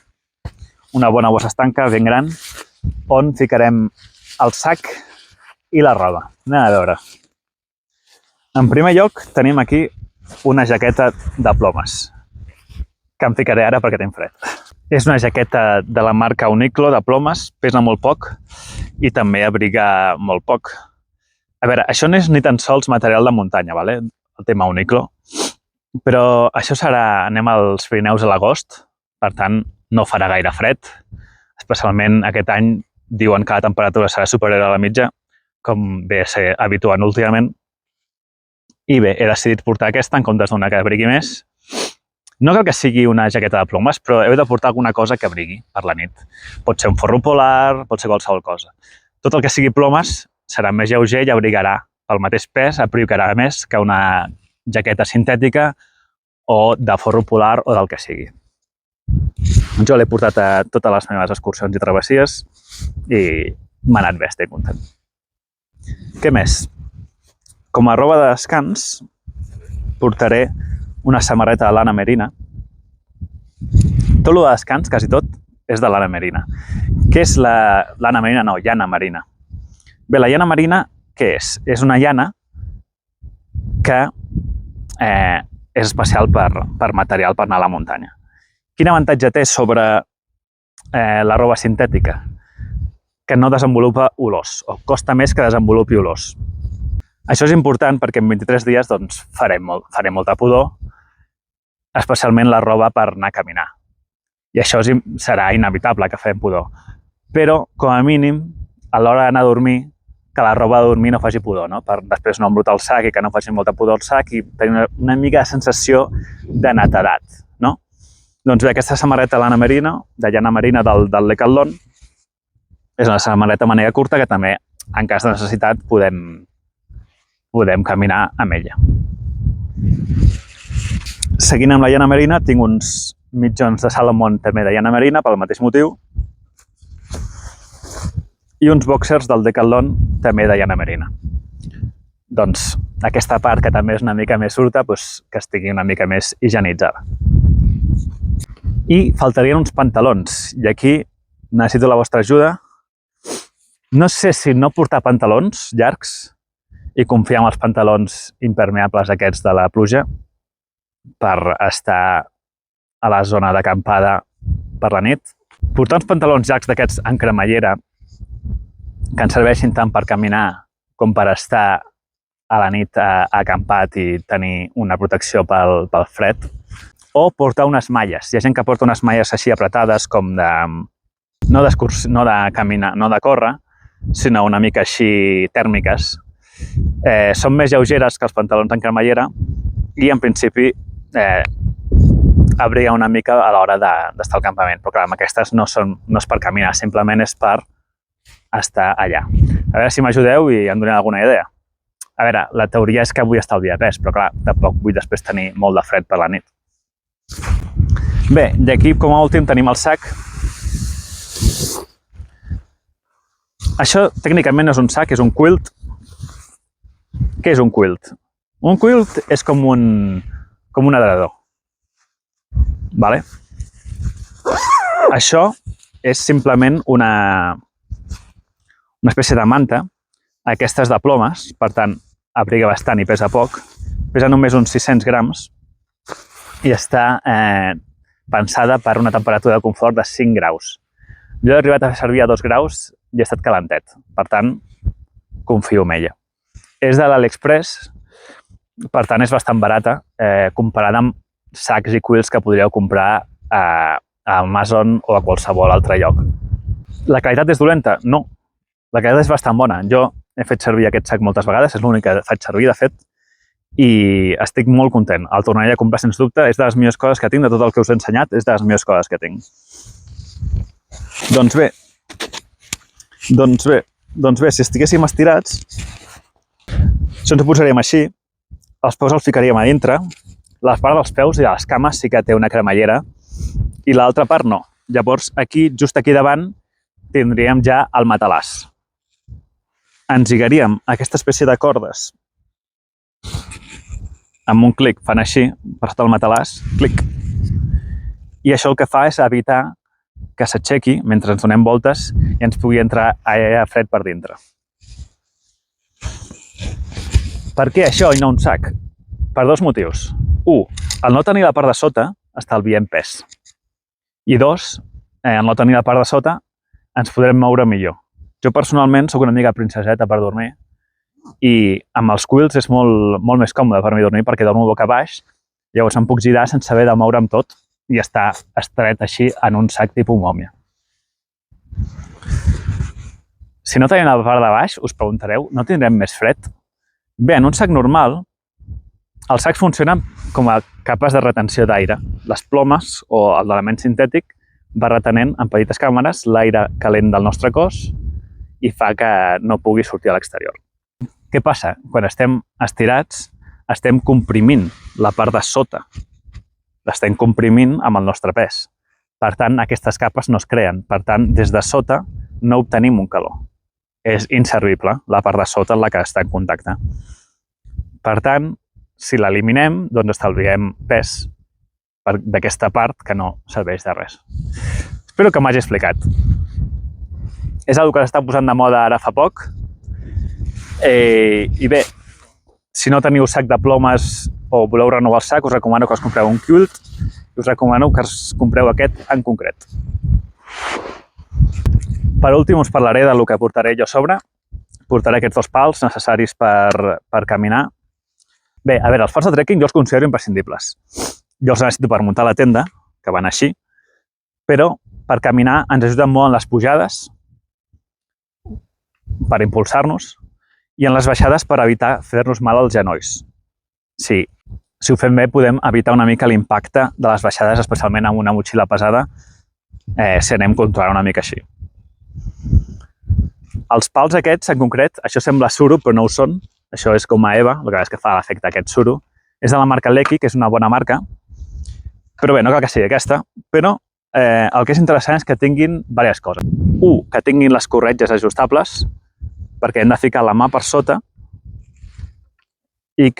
Una bona bossa estanca, ben gran, on ficarem el sac i la roba. Anem a veure. En primer lloc, tenim aquí una jaqueta de plomes, que em ficaré ara perquè tinc fred. És una jaqueta de la marca Uniqlo de plomes, pesa molt poc i també abriga molt poc. A veure, això no és ni tan sols material de muntanya, ¿vale? El tema Uniqlo, però això serà, anem als Pirineus a l'agost, per tant no farà gaire fred, especialment aquest any diuen que la temperatura serà superior a la mitja, com ve a ser habitual últimament. I bé, he decidit portar aquesta en comptes d'una que abrigui més. No cal que sigui una jaqueta de plomes, però heu de portar alguna cosa que abrigui per la nit. Pot ser un forro polar, pot ser qualsevol cosa. Tot el que sigui plomes serà més lleuger i abrigarà pel mateix pes, abrigarà més que una jaqueta sintètica o de forro polar o del que sigui. Jo l'he portat a totes les meves excursions i travessies i m'ha anat bé, estic content. Què més? Com a roba de descans portaré una samarreta de lana merina. Tot el de descans, quasi tot, és de lana merina. Què és la lana merina? No, llana marina. Bé, la llana marina, què és? És una llana que és especial per material per anar a la muntanya. Quin avantatge té sobre la roba sintètica? Que no desenvolupa olors, o costa més que desenvolupi olors. Això és important perquè en 23 dies doncs, farem molta pudor, especialment la roba per anar a caminar. I això serà inevitable que fem pudor. Però, com a mínim, a l'hora d'anar a dormir, que la roba de dormir no faci pudor, no? Per després no embrutar el sac i que no faci molta pudor al sac i tenir una mica de sensació de netedat, no? Doncs bé, aquesta samarreta de llana marina del Decathlon És una samarreta màniga curta que també, en cas de necessitat, podem caminar amb ella. Seguint amb la llana merina, tinc uns mitjons de Salomon també de llana merina, pel mateix motiu, i uns boxers del Decathlon també de llana merina. Doncs aquesta part, que també és una mica més curta, que estigui una mica més higienitzada. I faltarien uns pantalons, i aquí necessito la vostra ajuda. No sé si no portar pantalons llargs i confiar en els pantalons impermeables aquests de la pluja per estar a la zona d'acampada per la nit. Portar uns pantalons llargs d'aquests en cremallera que ens serveixin tant per caminar com per estar a la nit acampat i tenir una protecció pel fred. O portar unes malles. Hi ha gent que porta unes malles així apretades com no de caminar, no de córrer, sinó una mica així tèrmiques. Són més lleugeres que els pantalons en cremallera i, en principi, abriga una mica a l'hora d'estar al campament. Però, clar, amb aquestes no és per caminar, simplement és per estar allà. A veure si m'ajudeu i em doneu alguna idea. A veure, la teoria és que vull estalviar pes, però, clar, tampoc vull després tenir molt de fred per la nit. Bé, i aquí, com a últim, tenim el sac. Això, tècnicament, no és un sac, és un quilt. Què és un quilt? Un quilt és com un adredor. Vale? Això és simplement una espècie de manta. Aquesta és de plomes, per tant, abriga bastant i pesa poc. Pesa només uns 600 grams i està pensada per una temperatura de confort de 5 graus. Jo he arribat a fer servir a 2 graus i he estat calentet. Per tant, confio en ella. És de l'AliExpress, per tant, és bastant barata comparada amb sacs i quilts que podríeu comprar a Amazon o a qualsevol altre lloc. La qualitat és dolenta? No. La qualitat és bastant bona. Jo he fet servir aquest sac moltes vegades, és l'únic que faig servir, de fet, i estic molt content. El tornaré a comprar, sens dubte. És de les millors coses que tinc, de tot el que us he ensenyat, és de les millors coses que tinc. Doncs bé, si estiguéssim estirats, això ens ho posaríem així, els peus els ficaríem a dintre, la part dels peus i de les cames sí que té una cremallera i l'altra part no. Llavors, aquí, just aquí davant, tindríem ja el matalàs. Ens lligaríem aquesta espècie de cordes amb un clic, fan així, per sota el matalàs, clic. I això el que fa és evitar que s'aixequi mentre ens donem voltes i ens pugui entrar aire fred per dintre. Per què això i no un sac? Per dos motius. 1. Al no tenir la part de sota, estalviem pes. I 2. Al no tenir la part de sota, ens podrem moure millor. Jo personalment soc una mica princeseta per dormir i amb els quilts és molt més còmode per mi dormir perquè dormo boca baix, llavors em puc girar sense haver de moure'm tot i estar estret així en un sac tipus mòmia. Si no tenim la part de baix, us preguntareu, no tindrem més fred? Bé, en un sac normal, els sacs funcionen com a capes de retenció d'aire. Les plomes o l'element sintètic va retenent en petites càmeres l'aire calent del nostre cos i fa que no pugui sortir a l'exterior. Què passa? Quan estem estirats, estem comprimint la part de sota. L'estem comprimint amb el nostre pes. Per tant, aquestes capes no es creen. Per tant, des de sota no obtenim un calor. És inservible, la part de sota en la que està en contacte. Per tant, si l'eliminem, doncs estalviem pes d'aquesta part que no serveix de res. Espero que m'hagi explicat. És una que s'està posant de moda ara fa poc. I bé, si no teniu sac de plomes o voleu renovar el sac, us recomano que us compreu un quilt i us recomano que us compreu aquest en concret. Per últim, us parlaré del que portaré jo a sobre. Portaré aquests 2 pals necessaris per caminar. Bé, a veure, els pals de trekking jo els considero imprescindibles. Jo els necessito per muntar la tenda, que van així, però per caminar ens ajuden molt en les pujades, per impulsar-nos, i en les baixades per evitar fer-nos mal als genolls. Si ho fem bé, podem evitar una mica l'impacte de les baixades, especialment amb una motxilla pesada, si anem controlant una mica així. Els pals aquests, en concret, això sembla suro, però no ho són. Això és com a Eva, el que és que fa l'efecte aquest suro. És de la marca Leki, que és una bona marca. Però bé, no cal que sigui aquesta. Però el que és interessant és que tinguin diverses coses. Que tinguin les corretges ajustables, perquè hem de ficar la mà per sota i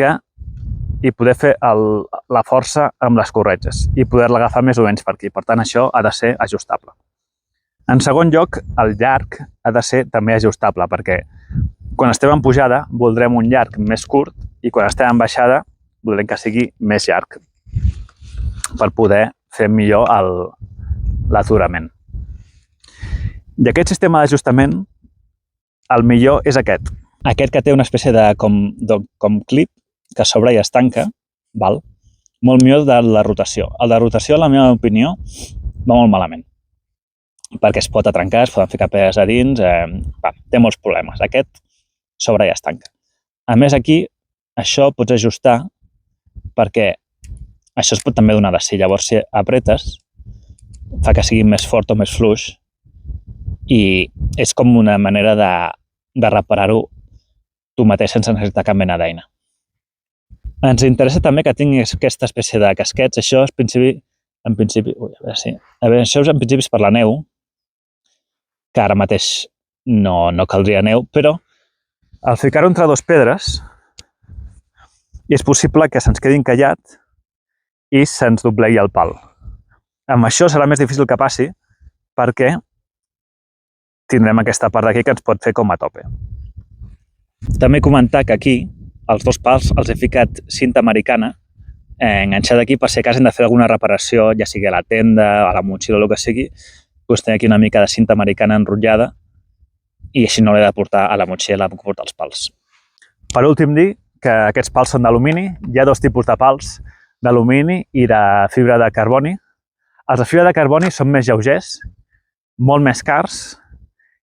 poder fer la força amb les corretges i poder-la agafar més o menys per aquí. Per tant, això ha de ser ajustable. En segon lloc, el llarg ha de ser també ajustable, perquè quan estem en pujada voldrem un llarg més curt i quan estem en baixada voldrem que sigui més llarg per poder fer millor l'aturament. I aquest sistema d'ajustament, el millor és aquest. Aquest que té una espècie de com clip que s'obre i es tanca, val? Molt millor de la rotació. El de rotació, en la meva opinió, va molt malament. Perquè es pot atrencar, es poden ficar pedres a dins, té molts problemes. Aquest s'obre i es tanca. A més, aquí, això pots ajustar perquè això es pot també donar de si. Llavors, si apretes, fa que sigui més fort o més fluix i és com una manera de reparar-ho tu mateix sense necessitar cap mena d'eina. Ens interessa també que tingui aquesta espècie de casquets. Això és en principi és per la neu, que ara mateix no caldria neu, però al ficar-ho entre dues pedres és possible que se'ns quedi encallat i se'ns doblegui el pal. Amb això serà més difícil que passi perquè tindrem aquesta part d'aquí que ens pot fer com a tope. També comentar que aquí, els dos pals, els he ficat cinta americana enganxada aquí per si acaso hem de fer alguna reparació, ja sigui a la tenda, a la motxilla o el que sigui, doncs tenir aquí una mica de cinta americana enrotllada i així no l'he de portar a la motxilla, puc portar els pals. Per últim, dir que aquests pals són d'alumini. Hi ha dos tipus de pals, d'alumini i de fibra de carboni. Els de fibra de carboni són més lleugers, molt més cars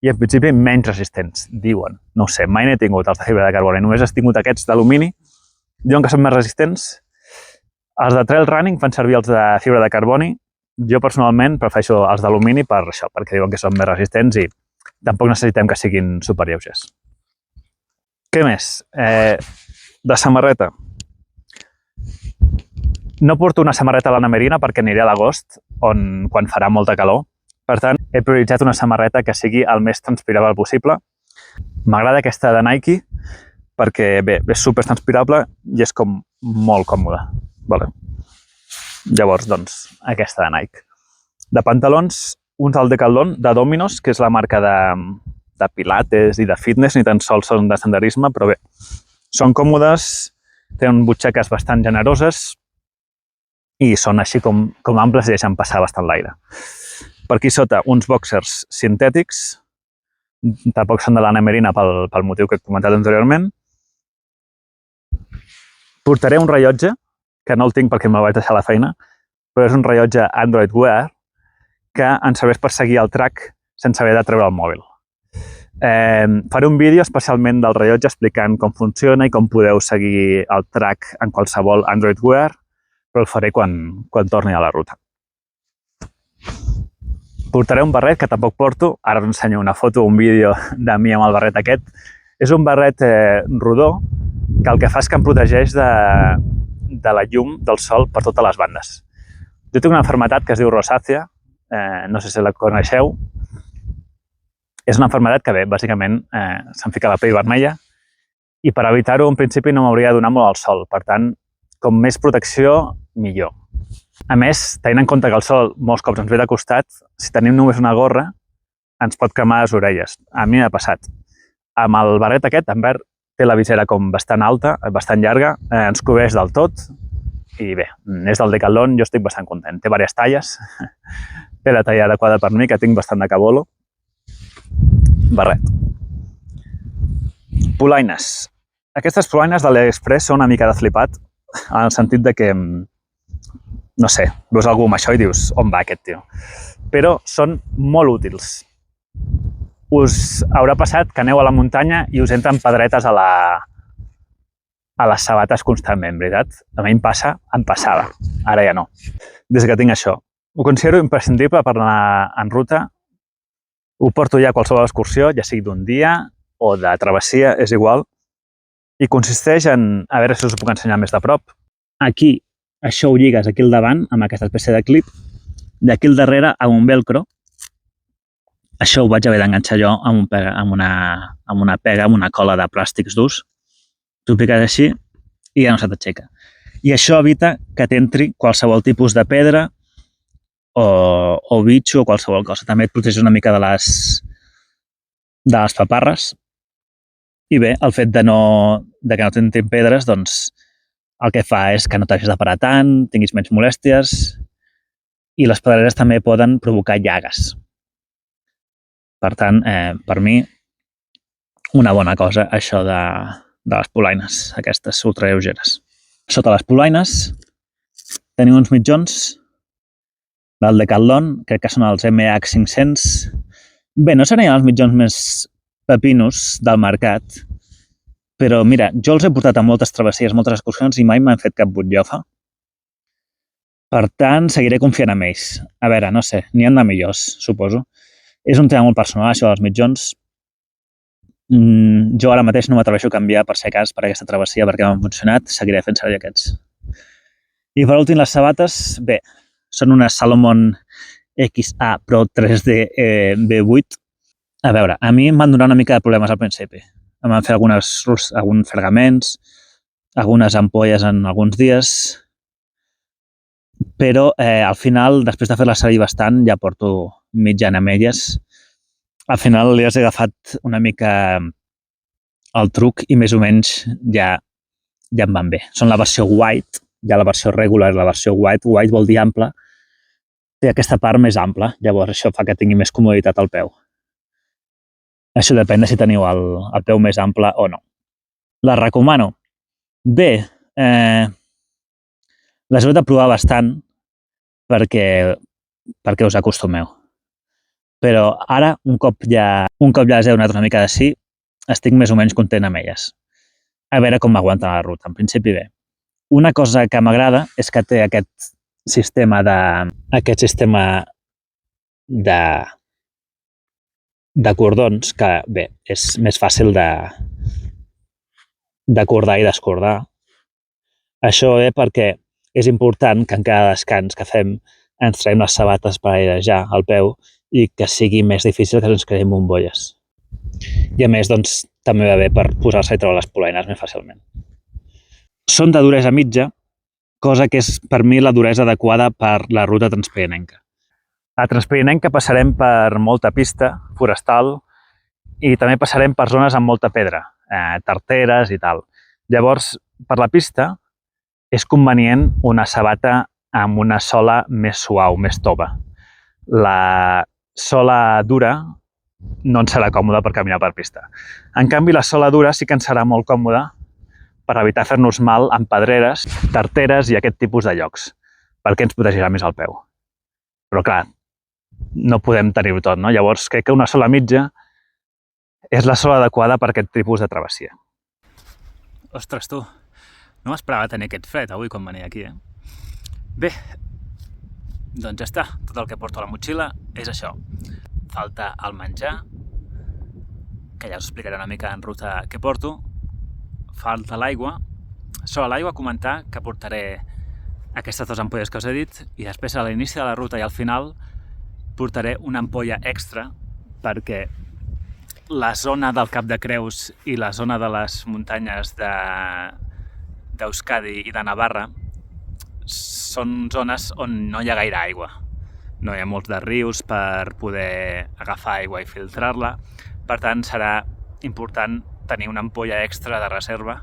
i en principi menys resistents, diuen. No ho sé, mai n'he tingut els de fibra de carboni, només he tingut aquests d'alumini. Diuen que són més resistents. Els de trail running fan servir els de fibra de carboni. Jo personalment prefereixo els d'alumini per això, perquè diuen que són més resistents i tampoc necessitem que siguin superlleuges. Què més? De samarreta. No porto una samarreta a la Merina perquè aniré a l'agost, quan farà molta calor. Per tant, he prioritzat una samarreta que sigui el més transpirable possible. M'agrada aquesta de Nike perquè, bé, és super transpirable i és com molt còmoda. Vale. Llavors, doncs, aquesta de Nike. De pantalons, uns del Decathlon, de Dominos, que és la marca de pilates i de fitness, ni tan sols són de senderisme, però bé, són còmodes, tenen butxaques bastant generoses i són així com amples i deixen passar bastant l'aire. Per aquí sota, uns boxers sintètics, tampoc són de l'Anna Merina pel motiu que he comentat anteriorment. Portaré un rellotge, que no el tinc perquè me'l vaig deixar a la feina, però és un rellotge Android Wear que ens serveix per seguir el track sense haver de treure el mòbil. Faré un vídeo especialment del rellotge explicant com funciona i com podeu seguir el track en qualsevol Android Wear, però el faré quan torni a la ruta. Portaré un barret que tampoc porto, ara us ensenyo una foto o un vídeo de mi amb el barret aquest. És un barret rodó que el que fa és que em protegeix de la llum del sol per totes les bandes. Jo tinc una malaltia que es diu rosàcia, no sé si la coneixeu. És una malaltia que, bé, bàsicament se'm fica la pell vermella i per evitar-ho, en principi, no m'hauria de donar molt al sol. Per tant, com més protecció, millor. A més, tenint en compte que el sol molts cops ens ve de costat, si tenim només una gorra, ens pot cremar les orelles. A mi m'ha passat. Amb el barret aquest, en verd, té la visera com bastant alta, bastant llarga, ens cobreix del tot i bé, és del Decathlon, jo estic bastant content. Té diverses talles, té la talla adequada per mi, que tinc bastant de cabolo. Barret. Polaines. Aquestes polaines de l'AliExpress són una mica de flipat, en el sentit de que no sé, veus algú amb això i dius, on va aquest tio? Però són molt útils. Us haurà passat que aneu a la muntanya i us entren pedretes a les sabates constantment, veritat? A mi em passava, ara ja no, des que tinc això. Ho considero imprescindible per anar en ruta Ho porto ja a qualsevol excursió, ja sigui d'un dia o de travessia, és igual. I consisteix en, a veure si us ho puc ensenyar més de prop. Aquí, això ho lligues aquí al davant, amb aquesta espècie de clip, d'aquí al darrere amb un velcro. Això ho vaig haver d'enganxar jo amb una cola de plàstics durs. Tu piques així i ja no se t'aixeca. I això evita que t'entri qualsevol tipus de pedra o bitxo o qualsevol cosa. També et protegeix una mica de les paparres. I bé, el fet de que no t'entrin pedres, doncs el que fa és que no t'hagis de parar tant, tinguis menys molèsties, i les pedreres també poden provocar llagues. Per tant, per mi, una bona cosa, això de les polaines, aquestes ultraleugeres. Sota les polaines tenim uns mitjons del Decathlon, crec que són els MH500. Bé, no serien els mitjons més pepinos del mercat, però mira, jo els he portat a moltes travessies, moltes excursions i mai m'han fet cap butllofa. Per tant, seguiré confiant en ells. A veure, no sé, n'hi ha de millors, suposo. És un tema molt personal, això dels mitjons. Jo ara mateix no m'atreveixo a canviar per si a cas per aquesta travessia perquè m'han funcionat, seguiré fent servir aquests. I per últim, les sabates, bé, són unes Salomon XA Pro 3D V8. A veure, a mi em van donar una mica de problemes al principi. Em van fer alguns fregaments, algunes ampolles en alguns dies, però al final, després de fer-les servir bastant, ja porto mitjana amb elles. Al final li has agafat una mica el truc i més o menys ja em van bé. Són la versió white, ja la versió regular i la versió white. White vol dir ample. Té aquesta part més ampla, llavors això fa que tingui més comoditat al peu. Això depèn de si teniu el peu més ample o no. La recomano? Bé, les heu de provar bastant perquè us acostumeu. Però ara, un cop ja les heu anat una mica de sí, estic més o menys content amb elles. A veure com m'aguanten la ruta. En principi, bé. Una cosa que m'agrada és que té aquest sistema de cordons que, bé, és més fàcil d'acordar i descordar. Això bé perquè és important que en cada descans que fem ens traiem les sabates per airejar el peu i que sigui més difícil que ens creïn bombolles. I a més, doncs, també va bé per posar-se i treure les polaines més fàcilment. Són de duresa mitja, cosa que és per mi la duresa adequada per la ruta transpirinenca. A Transpirinenca passarem per molta pista forestal i també passarem per zones amb molta pedra, tarteres i tal. Llavors, per la pista és convenient una sabata amb una sola més suau, més tova. La sola dura no ens serà còmoda per caminar per pista. En canvi, la sola dura sí que ens serà molt còmoda per evitar fer-nos mal amb pedreres, tarteres i aquest tipus de llocs, perquè ens protegirà més el peu. Però clar, no podem tenir-ho tot, no? Llavors crec que una sola mitja és la sola adequada per aquest tipus de travessia. Ostres, tu, no m'esperava tenir aquest fred avui quan venia aquí, Bé, doncs ja està. Tot el que porto a la motxilla és això. Falta el menjar, que ja us explicaré una mica en ruta què porto. Falta l'aigua. Sobre l'aigua comentar que portaré aquestes dues ampolles que us he dit i després a l'inici de la ruta i al final portaré una ampolla extra perquè la zona del Cap de Creus i la zona de les muntanyes d'Euskadi i de Navarra són zones on no hi ha gaire aigua. No hi ha molts de rius per poder agafar aigua i filtrar-la. Per tant, serà important tenir una ampolla extra de reserva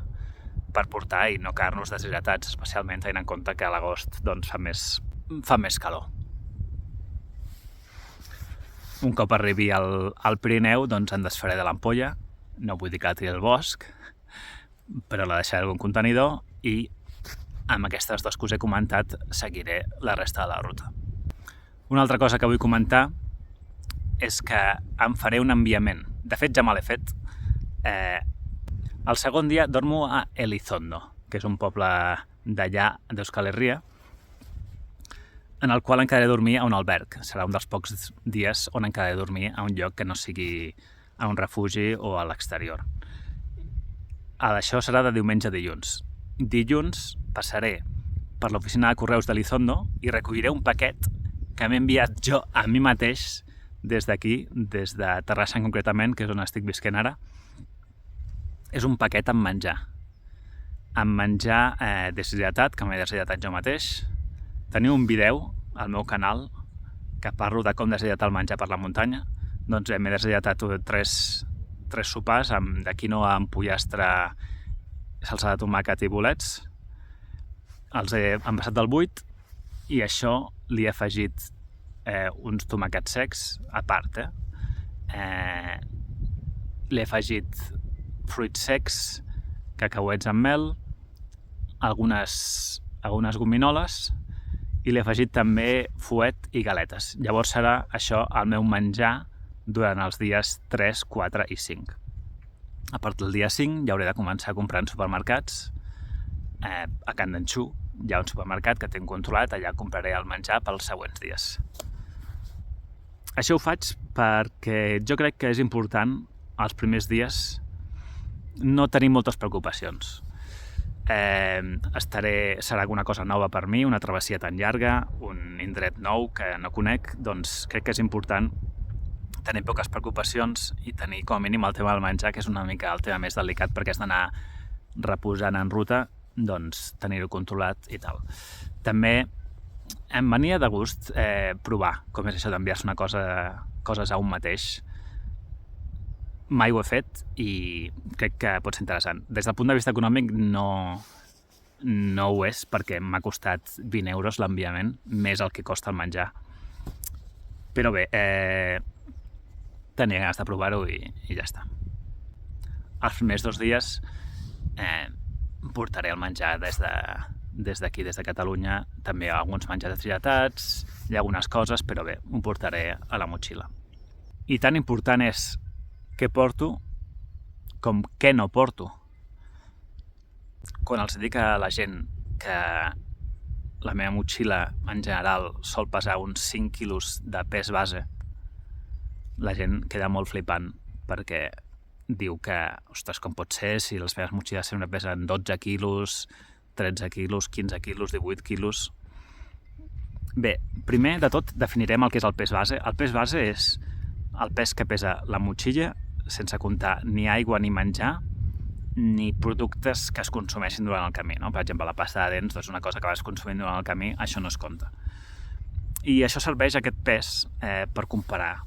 per portar i no quedar-nos deshidratats, especialment tenint en compte que a l'agost doncs, fa més calor. Un cop arribi al Pirineu, doncs em desfaré de l'ampolla. No vull dir que la tiri al bosc, però la deixaré en algun contenidor i amb aquestes dues que us he comentat seguiré la resta de la ruta. Una altra cosa que vull comentar és que em faré un enviament. De fet, ja me l'he fet. El segon dia dormo a Elizondo, que és un poble d'allà d'Euskal Herria. en el qual encara he de dormir a un alberg. Serà un dels pocs dies on encara he de dormir a un lloc que no sigui a un refugi o a l'exterior. Això serà de diumenge a dilluns. Dilluns passaré per l'oficina de correus de l'Izondo i recolliré un paquet que m'he enviat jo a mi mateix des d'aquí, des de Terrassa concretament, que és on estic visquent ara. És un paquet amb menjar. Amb menjar deshidratat, que m'he deshidratat jo mateix. Teniu un vídeo al meu canal que parlo de com deshidratar el menjar per la muntanya. Doncs m'he deshidratat tres sopars de quinoa amb pollastre, salsa de tomàquet i bolets. Els he envasat del buit i això li he afegit uns tomàquets secs a part. Li he afegit fruits secs, cacauets amb mel, algunes gominoles i li he afegit també fuet i galetes. Llavors serà això el meu menjar durant els dies 3, 4 i 5. A partir del dia 5 ja hauré de començar a comprar en supermercats. A Can d'Anxú hi ha un supermercat que tinc controlat, allà compraré el menjar pels següents dies. Això ho faig perquè jo crec que és important els primers dies no tenir moltes preocupacions. Serà alguna cosa nova per mi, una travessia tan llarga, un indret nou que no conec, doncs crec que és important tenir poques preocupacions i tenir com a mínim el tema del menjar, que és una mica el tema més delicat perquè has d'anar reposant en ruta, doncs tenir-ho controlat i tal. També em venia de gust provar com és això d'enviar-se coses a un mateix. Mai ho he fet i crec que pot ser interessant. Des del punt de vista econòmic no ho és, perquè m'ha costat 20 euros l'enviament, més el que costa el menjar. Però bé, tenia ganes de provar-ho i ja està. Els primers 2 dies portaré el menjar des d'aquí, des de Catalunya, també alguns menjars deshidratats i algunes coses, però bé, ho portaré a la motxilla. I tan important és què porto com què no porto. Quan els dic a la gent que la meva motxilla en general sol pesar uns 5 quilos de pes base, la gent queda molt flipant perquè diu que, ostres, com pot ser si les meves motxilles sempre pesen 12 quilos, 13 quilos, 15 quilos, 18 quilos... Bé, primer de tot definirem el que és el pes base. El pes base és el pes que pesa la motxilla sense comptar ni aigua ni menjar ni productes que es consumeixin durant el camí, no? Per exemple, la pasta de dents és una cosa que vas consumint durant el camí, això no es compta. I això serveix, aquest pes, per comparar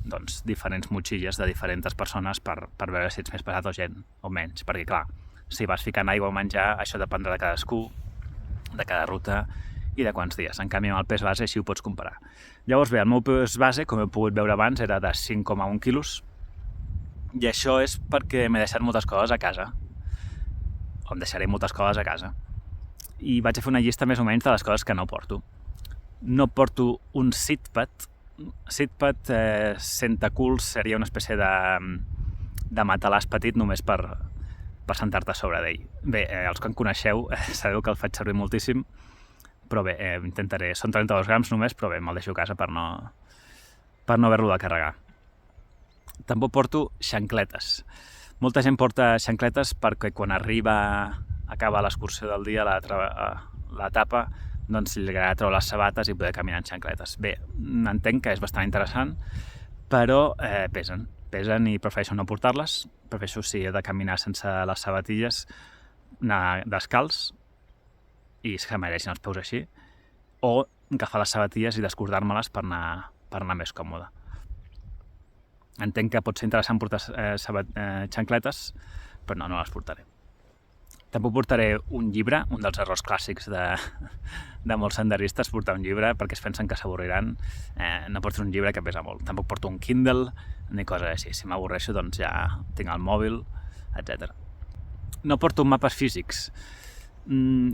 diferents motxilles de diferents persones per veure si ets més pesat o menys. Perquè, clar, si vas ficant aigua o menjar, això dependrà de cadascú, de cada ruta i de quants dies. En canvi, amb el pes base així ho pots comparar. Llavors, bé, el meu pes base, com he pogut veure abans, era de 5,1 quilos i això és perquè m'he deixat moltes coses a casa. O em deixaré moltes coses a casa. I vaig a fer una llista més o menys de les coses que no porto. No porto un seatpad. Seatpad sentaculs seria una espècie de matalàs petit només per sentar-te sobre d'ell. Bé, els que em coneixeu sabeu que el faig servir moltíssim, però bé, intentaré. Són 32 grams només, però bé, me'l deixo a casa per no haver-lo de carregar. Tampoc porto xancletes. Molta gent porta xancletes perquè quan acaba l'excursió del dia, l'etapa, doncs li agrada treure les sabates i poder caminar en xancletes. Bé, entenc que és bastant interessant, però pesen i prefereixo no portar-les. Prefereixo, si he de caminar sense les sabatilles, anar descalç i que m'agreixin els peus així, o agafar les sabatilles i descordar-me-les per anar més còmode. Entenc que pot ser interessant portar xancletes, però no les portaré. Tampoc portaré un llibre, un dels errors clàssics de molts senderistes, portar un llibre perquè es pensen que s'avorriran. No porto un llibre que pesa molt. Tampoc porto un Kindle ni coses així. Si m'avorreixo, doncs ja tinc el mòbil, etc. No porto mapes físics.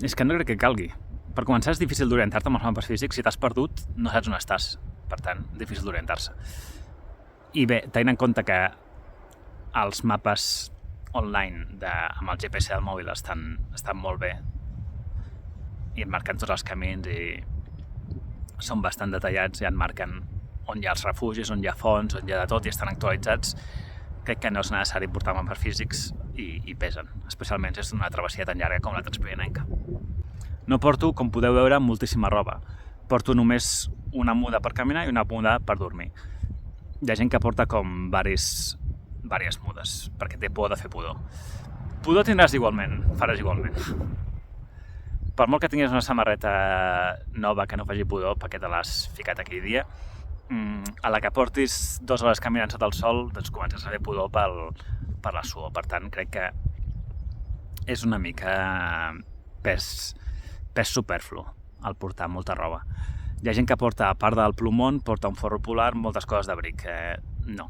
És que no crec que calgui. Per començar, és difícil d'orientar-te amb els mapes físics. Si t'has perdut, no saps on estàs. Per tant, difícil d'orientar-se. I bé, tenint en compte que els mapes online amb el GPS del mòbil estan molt bé i et marquen tots els camins i són bastant detallats i et marquen on hi ha els refugis, on hi ha fonts, on hi ha de tot i estan actualitzats. Crec que no és necessari portar mapes físics i pesen, especialment si és una travessia tan llarga com la Transpirinenca. No porto, com podeu veure, moltíssima roba. Porto només una muda per caminar i una muda per dormir. Hi ha gent que porta com diverses mudes, perquè té por de fer pudor. Pudor tindràs igualment, faràs igualment. Per molt que tinguis una samarreta nova que no faci pudor, perquè te l'has ficat aquell dia, a la que portis 2 hores caminant sota el sol, doncs comences a fer pudor per la suor. Per tant, crec que és una mica pes superflu el portar molta roba. Hi ha gent que porta, a part del plomón, porta un forro polar, moltes coses d'abric. No.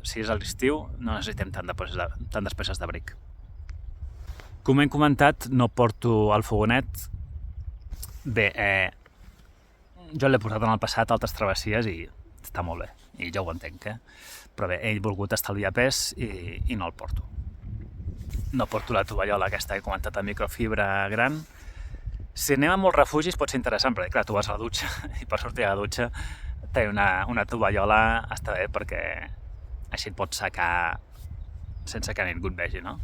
Si és a l'estiu, no necessitem tantes peces d'abric. Com hem comentat, no porto el fogonet. Bé, jo l'he portat en el passat a altres travessies i està molt bé, i jo ho entenc, Però bé, he volgut estalviar pes i no el porto. No porto la tovallola aquesta que he comentat de microfibra gran. Si anem a molts refugis pot ser interessant, perquè clar, tu vas a la dutxa i per sortir a la dutxa tenir una tovallola està bé perquè així et pots secar sense que ningú et vegi, no?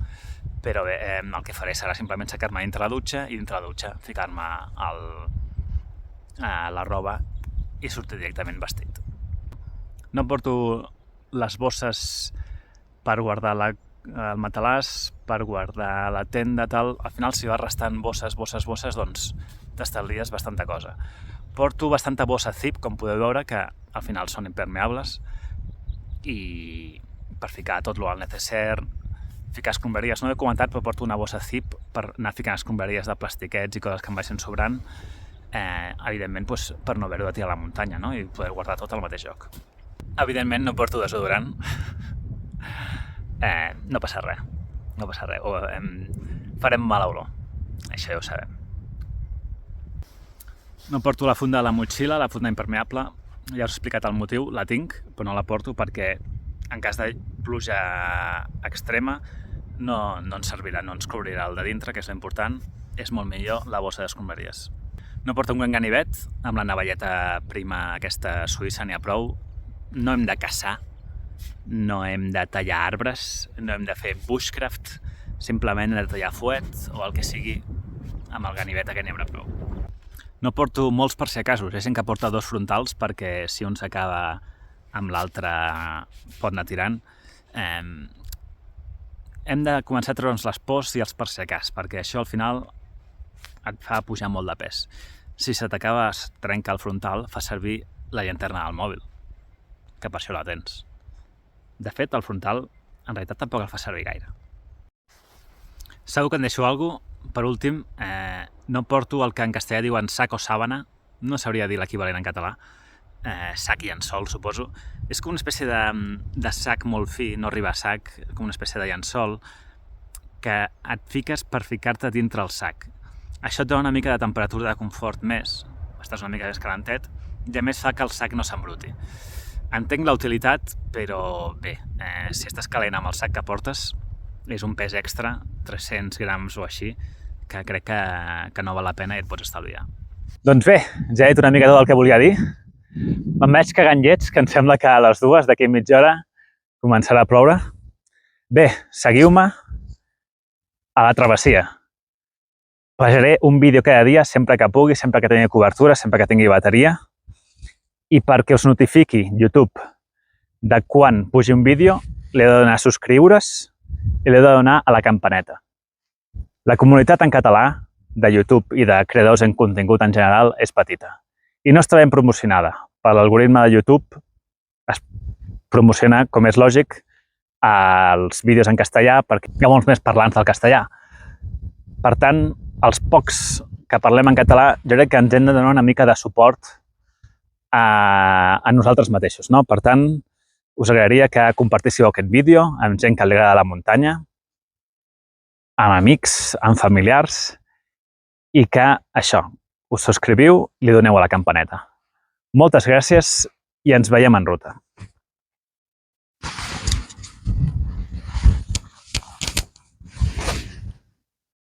Però bé, el que faré serà simplement secar-me dintre la dutxa i dintre la dutxa ficar-me la roba i sortir directament vestit. No porto les bosses per guardar el matalàs, per guardar la tenda, tal. Al final, si vas restant bosses, doncs t'estalvies bastanta cosa. Porto bastanta bossa zip, com podeu veure, que al final són impermeables i per ficar tot el necessaire, ficar escombraries. No ho he comentat, però porto una bossa zip per anar ficant escombraries de plastiquets i coses que em vagin sobrant, evidentment per no haver-ho de tirar a la muntanya, no? I poder guardar tot al mateix lloc. Evidentment no porto desodorant. No passa res. Farem mala olor, això ja ho sabem. No porto la funda de la motxilla, la funda impermeable. Ja us he explicat el motiu, la tinc, però no la porto perquè en cas de pluja extrema no ens servirà, no ens cobrirà el de dintre, que és l'important. És molt millor la bossa d'escombraries. No porto un gran ganivet, amb la navalleta prima aquesta suïssa n'hi ha prou. No hem de caçar, no hem de tallar arbres, no hem de fer bushcraft, simplement hem de tallar fuet o el que sigui, amb el ganivet aquest n'hi haurà prou. No porto molts per si acasos, hi ha gent que porta 2 frontals perquè si un s'acaba amb l'altre pot anar tirant. Hem de començar a treure'ns les pors i els per si acas, perquè això al final et fa pujar molt de pes. Si se t'acaba trencar el frontal, fa servir la llanterna del mòbil, que per això la tens. De fet, el frontal en realitat tampoc el fa servir gaire. Segur que en deixo alguna cosa. Per últim, no porto el que en castellà diuen sac o sàbana, no sabria dir l'equivalent en català, sac i llençol, suposo. És com una espècie de sac molt fi, no arriba a sac, com una espècie de llençol, que et fiques per ficar-te dintre el sac. Això et dona una mica de temperatura de confort més, estàs una mica més calentet, i a més fa que el sac no s'embruti. Entenc la utilitat, però bé, si estàs calent amb el sac que portes, és un pes extra, 300 grams o així, que crec que no val la pena i et pots estalviar. Doncs bé, ja he dit una mica tot el que volia dir. Me'n vaig cagant llets, que em sembla que a les 2 d'aquí mitja hora començarà a ploure. Bé, seguiu-me a la travessia. Pasaré un vídeo cada dia, sempre que pugui, sempre que tingui cobertura, sempre que tingui bateria. I perquè us notifiqui YouTube de quan pugi un vídeo, li he de donar a subscriure's i li he de donar a la campaneta. La comunitat en català de YouTube i de creadors en contingut en general és petita i no està ben promocionada. Per l'algoritme de YouTube es promociona, com és lògic, els vídeos en castellà perquè hi ha molts més parlants del castellà. Per tant, els pocs que parlem en català, jo crec que ens hem de donar una mica de suport a nosaltres mateixos, no? Per tant, us agradaria que compartíssiu aquest vídeo amb gent que li agrada la muntanya, amb amics, amb familiars, i que això, us subscriviu i li doneu a la campaneta. Moltes gràcies i ens veiem en ruta.